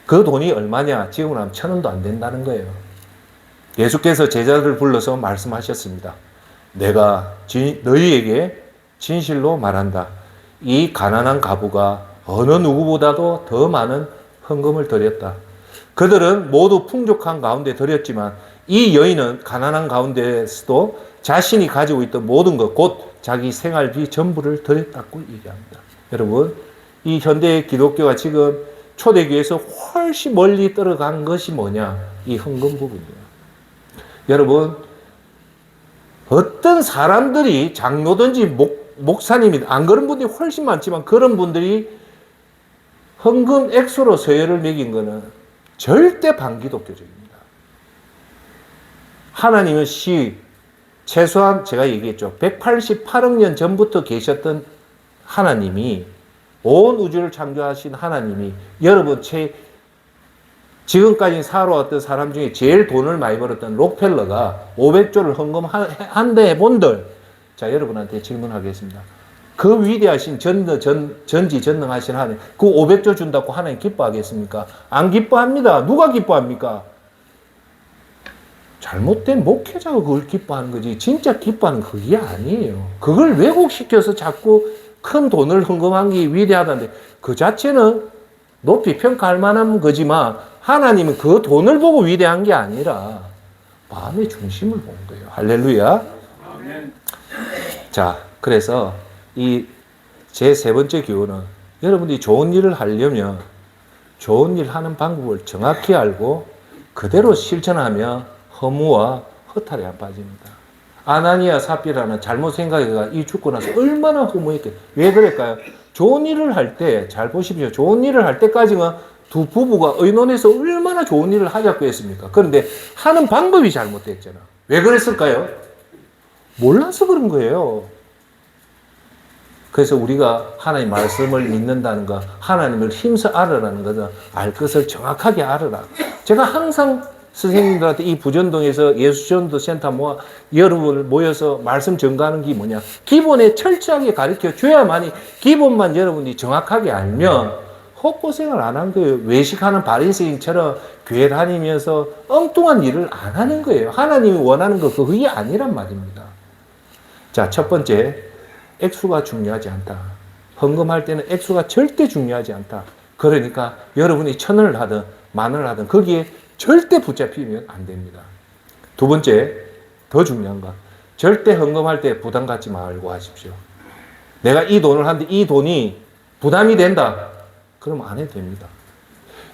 그 돈이 얼마냐? 지금으로 하면 1,000원도 안 된다는 거예요. 예수께서 제자들을 불러서 말씀하셨습니다. 내가 너희에게 진실로 말한다. 이 가난한 과부가 어느 누구보다도 더 많은 헌금을 드렸다. 그들은 모두 풍족한 가운데 드렸지만 이 여인은 가난한 가운데서도 자신이 가지고 있던 모든 것, 곧 자기 생활비 전부를 드렸다고 얘기합니다. 여러분, 이 현대 기독교가 지금 초대교회에서 훨씬 멀리 떨어간 것이 뭐냐? 이 헌금 부분이에요. 여러분, 어떤 사람들이 장로든지 목사님이 안 그런 분들이 훨씬 많지만 그런 분들이 헌금 액수로 서열을 매긴 것은 절대 반기독교적입니다. 하나님은 최소한 제가 얘기했죠. 188억 년 전부터 계셨던 하나님이, 온 우주를 창조하신 하나님이, 여러분 지금까지 살아왔던 사람 중에 제일 돈을 많이 벌었던 록펠러가 500조를 헌금한다 해본들, 자, 여러분한테 질문하겠습니다. 그 위대하신 전지전능하신 하나님, 그 500조 준다고 하나님 기뻐하겠습니까? 안 기뻐합니다. 누가 기뻐합니까? 잘못된 목회자가 그걸 기뻐하는 거지, 진짜 기뻐하는 그게 아니에요. 그걸 왜곡시켜서 자꾸 큰 돈을 헌금한 게 위대하다는데, 그 자체는 높이 평가할 만한 거지만 하나님은 그 돈을 보고 위대한 게 아니라 마음의 중심을 본 거예요. 할렐루야. 아멘. 자, 그래서 이 제 세 번째 교훈은, 여러분들이 좋은 일을 하려면 좋은 일 하는 방법을 정확히 알고 그대로 실천하면 허무와 허탈에 안 빠집니다. 아나니아 삽비라는 잘못 생각해가 이 죽고 나서 얼마나 허무했겠어요. 왜 그럴까요? 좋은 일을 할 때, 잘 보십시오. 좋은 일을 할 때까지는 두 부부가 의논해서 얼마나 좋은 일을 하자고 했습니까? 그런데 하는 방법이 잘못됐잖아. 왜 그랬을까요? 몰라서 그런 거예요. 그래서 우리가 하나님 말씀을 믿는다는 거, 하나님을 힘써 알으라는 것은 알 것을 정확하게 알아라. 제가 항상 선생님들한테 이 부전동에서 예수전도 센터 여러분을 모여서 말씀 전가하는 게 뭐냐? 기본에 철저하게 가르쳐 줘야만이, 기본만 여러분이 정확하게 알면 헛고생을 안 한 거예요. 외식하는 바리새인처럼 교회 다니면서 엉뚱한 일을 안 하는 거예요. 하나님이 원하는 거 그게 아니란 말입니다. 자, 첫 번째, 액수가 중요하지 않다. 헌금할 때는 액수가 절대 중요하지 않다. 그러니까 여러분이 1,000원을 하든 10,000원을 하든 거기에 절대 붙잡히면 안 됩니다. 두 번째, 더 중요한 건 절대 헌금할 때 부담 갖지 말고 하십시오. 내가 이 돈을 하는데 이 돈이 부담이 된다. 그러면 안 해도 됩니다.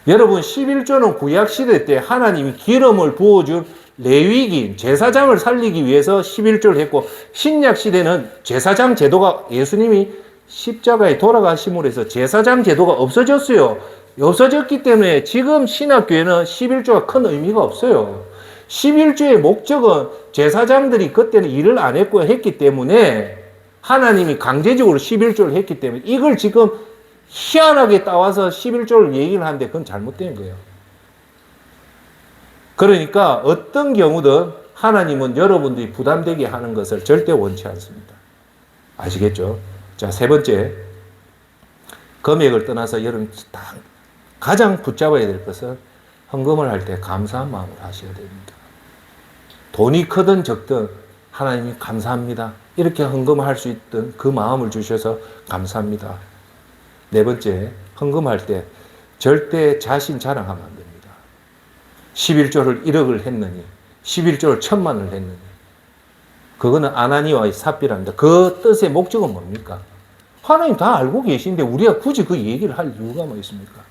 여러분, 11조는 구약시대 때 하나님이 기름을 부어준 레위기인 제사장을 살리기 위해서 11조를 했고, 신약시대는 제사장 제도가, 예수님이 십자가에 돌아가심으로 해서 제사장 제도가 없어졌어요. 없어졌기 때문에 지금 신학교회는 11조가 큰 의미가 없어요. 11조의 목적은 제사장들이 그때는 일을 안 했기 때문에 하나님이 강제적으로 11조를 했기 때문에, 이걸 지금 희한하게 따와서 11조를 얘기를 하는데 그건 잘못된 거예요. 그러니까 어떤 경우든 하나님은 여러분들이 부담되게 하는 것을 절대 원치 않습니다. 아시겠죠? 자, 세 번째, 금액을 떠나서 여러분 가장 붙잡아야 될 것은 헌금을 할 때 감사한 마음을 하셔야 됩니다. 돈이 크든 적든 하나님이 감사합니다. 이렇게 헌금할 수 있던 그 마음을 주셔서 감사합니다. 네 번째, 헌금할 때 절대 자신 자랑하면 안 됩니다. 11조를 1억을 했느니, 11조를 1,000만을 했느니, 그거는 아나니아의 삽비랍니다. 그 뜻의 목적은 뭡니까? 하나님 다 알고 계신데 우리가 굳이 그 얘기를 할 이유가 뭐 있습니까?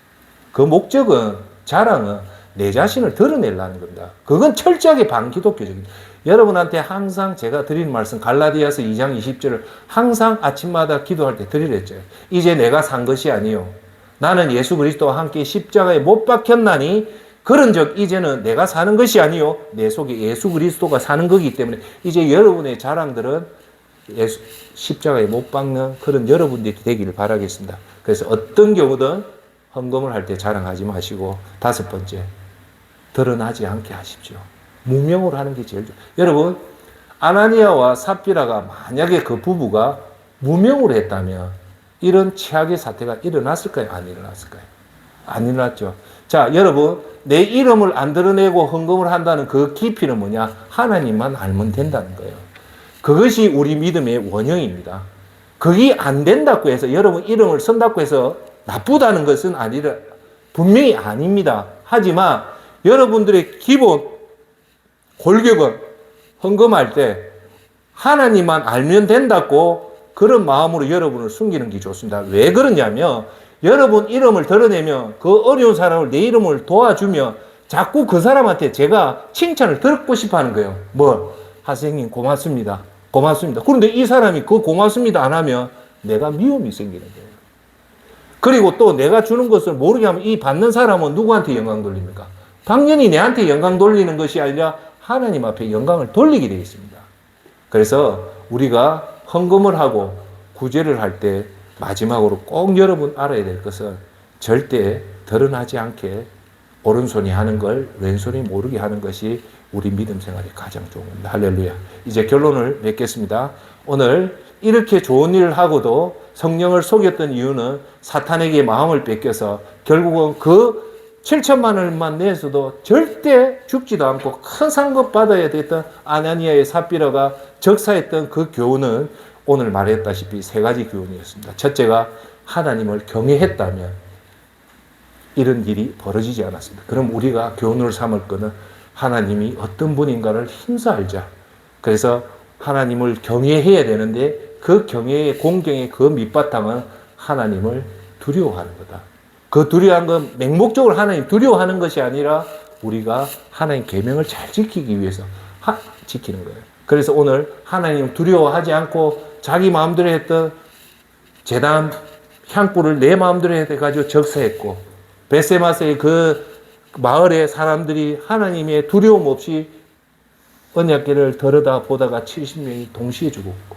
그 목적은, 자랑은 내 자신을 드러내려는 겁니다. 그건 철저하게 반기독교적입니다. 여러분한테 항상 제가 드리는 말씀, 갈라디아서 2장 20절을 항상 아침마다 기도할 때 드리랬죠. 이제 내가 산 것이 아니요 나는 예수 그리스도와 함께 십자가에 못 박혔나니 그런 적 이제는 내가 사는 것이 아니요 내 속에 예수 그리스도가 사는 거기 때문에 이제 여러분의 자랑들은 십자가에 못 박는 그런 여러분들이 되기를 바라겠습니다. 그래서 어떤 경우든 헌금을 할 때 자랑하지 마시고, 다섯 번째, 드러나지 않게 하십시오. 무명으로 하는 게 제일 좋아요. 여러분, 아나니아와 삽비라가 만약에 그 부부가 무명으로 했다면 이런 최악의 사태가 일어났을까요? 안 일어났을까요? 안 일어났죠. 자, 여러분, 내 이름을 안 드러내고 헌금을 한다는 그 깊이는 뭐냐? 하나님만 알면 된다는 거예요. 그것이 우리 믿음의 원형입니다. 그게 안 된다고 해서 여러분 이름을 쓴다고 해서 나쁘다는 것은 아니라 분명히 아닙니다. 하지만 여러분들의 기본 골격은 헌금할 때 하나님만 알면 된다고 그런 마음으로 여러분을 숨기는 게 좋습니다. 왜 그러냐면 여러분 이름을 드러내면 그 어려운 사람을 내 이름을 도와주면 자꾸 그 사람한테 제가 칭찬을 듣고 싶어 하는 거예요. 뭐, 하생님 고맙습니다. 고맙습니다. 그런데 이 사람이 그 고맙습니다 안 하면 내가 미움이 생기는 거예요. 그리고 또 내가 주는 것을 모르게 하면 이 받는 사람은 누구한테 영광 돌립니까? 당연히 내한테 영광 돌리는 것이 아니라 하나님 앞에 영광을 돌리게 되어 있습니다. 그래서 우리가 헌금을 하고 구제를 할 때 마지막으로 꼭 여러분 알아야 될 것은 절대 드러나지 않게 오른손이 하는 걸 왼손이 모르게 하는 것이 우리 믿음 생활에 가장 좋은 겁니다. 할렐루야. 이제 결론을 맺겠습니다. 오늘 이렇게 좋은 일을 하고도 성령을 속였던 이유는 사탄에게 마음을 뺏겨서 결국은 그 7천만 원만 내서도 절대 죽지도 않고 큰 상급 받아야 됐던 아나니아의 삽비라가 적사했던 그 교훈은 오늘 말했다시피 세 가지 교훈이었습니다. 첫째가 하나님을 경외했다면 이런 일이 벌어지지 않았습니다. 그럼 우리가 교훈을 삼을 것은 하나님이 어떤 분인가를 힘써 알자. 그래서 하나님을 경외해야 되는데 그 경외의 공경의 그 밑바탕은 하나님을 두려워하는 거다. 그 두려워하는 건 맹목적으로 하나님 두려워하는 것이 아니라 우리가 하나님 계명을 잘 지키기 위해서 지키는 거예요. 그래서 오늘 하나님 두려워하지 않고 자기 마음대로 했던 제단 향불을 내 마음대로 해가지고 적사했고 베세마스의 그 마을의 사람들이 하나님의 두려움 없이 언약궤를 들여다 보다가 70명이 동시에 죽었고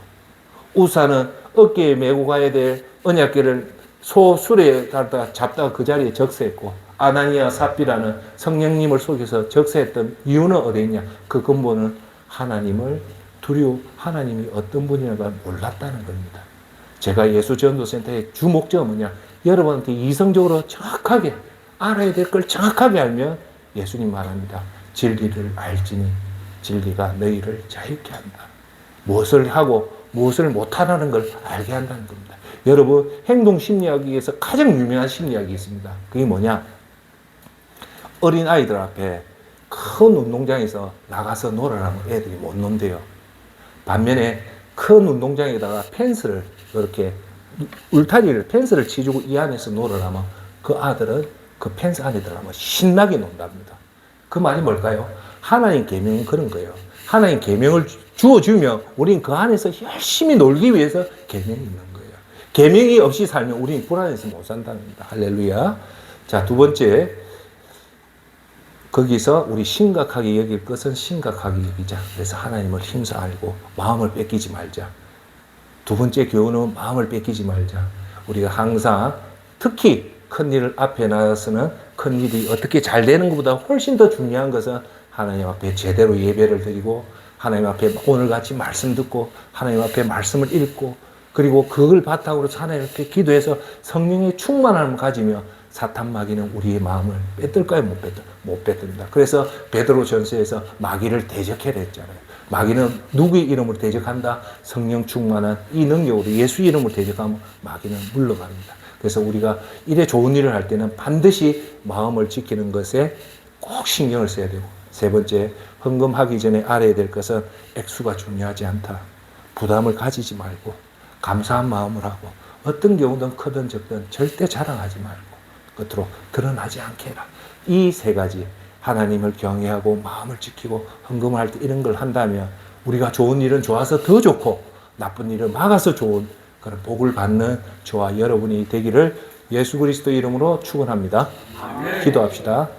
우사는 어깨에 메고 가야 될 언약궤를 소술에 잡다가 그 자리에 적세했고 아나니아 삽비라는 성령님을 속여서 적세했던 이유는 어디 있냐? 그 근본은 하나님을 하나님이 어떤 분이냐가 몰랐다는 겁니다. 제가 예수전도센터의 주 목적은 뭐냐? 여러분한테 이성적으로 정확하게 알아야 될 걸 정확하게 알면 예수님 말합니다. 진리를 알지니 진리가 너희를 자유케 한다. 무엇을 하고 무엇을 못하라는 걸 알게 한다는 겁니다. 여러분 행동심리학에서 가장 유명한 심리학이 있습니다. 그게 뭐냐? 어린 아이들 앞에 큰 운동장에서 나가서 놀아라면 애들이 못 논대요. 반면에 큰 운동장에다가 펜스를 이렇게 울타리를 펜스를 치주고 이 안에서 놀아라면 그 아들은 그 펜스 안에 들어가면 신나게 논답니다. 그 말이 뭘까요? 하나님 계명은 그런 거예요. 하나님 계명을 주어주면 우리는 그 안에서 열심히 놀기 위해서 계명이 있는 거예요. 계명이 없이 살면 우리는 불안해서 못 산다는 겁니다. 할렐루야. 자, 두 번째, 거기서 우리 심각하게 여길 것은 심각하게 여기자. 그래서 하나님을 힘써 알고 마음을 뺏기지 말자. 두 번째 교훈은 마음을 뺏기지 말자. 우리가 항상 특히 큰 일을 앞에 나가서는 큰 일이 어떻게 잘 되는 것보다 훨씬 더 중요한 것은 하나님 앞에 제대로 예배를 드리고 하나님 앞에 오늘같이 말씀 듣고 하나님 앞에 말씀을 읽고 그리고 그걸 바탕으로 하나님 앞에 기도해서 성령의 충만함을 가지며 사탄 마귀는 우리의 마음을 뺏을까요? 못 뺏습니다. 그래서 베드로 전서에서 마귀를 대적해라 했잖아요. 마귀는 누구의 이름으로 대적한다? 성령 충만한 이 능력으로 예수 이름으로 대적하면 마귀는 물러갑니다. 그래서 우리가 이래 좋은 일을 할 때는 반드시 마음을 지키는 것에 꼭 신경을 써야 되고 세 번째, 헌금하기 전에 알아야 될 것은 액수가 중요하지 않다. 부담을 가지지 말고 감사한 마음을 하고 어떤 경우든 크든 적든 절대 자랑하지 말고 끝으로 드러나지 않게 해라. 이 세 가지 하나님을 경외하고 마음을 지키고 헌금을 할 때 이런 걸 한다면 우리가 좋은 일은 좋아서 더 좋고 나쁜 일은 막아서 좋은 그런 복을 받는 저와 여러분이 되기를 예수 그리스도 이름으로 축원합니다. 기도합시다.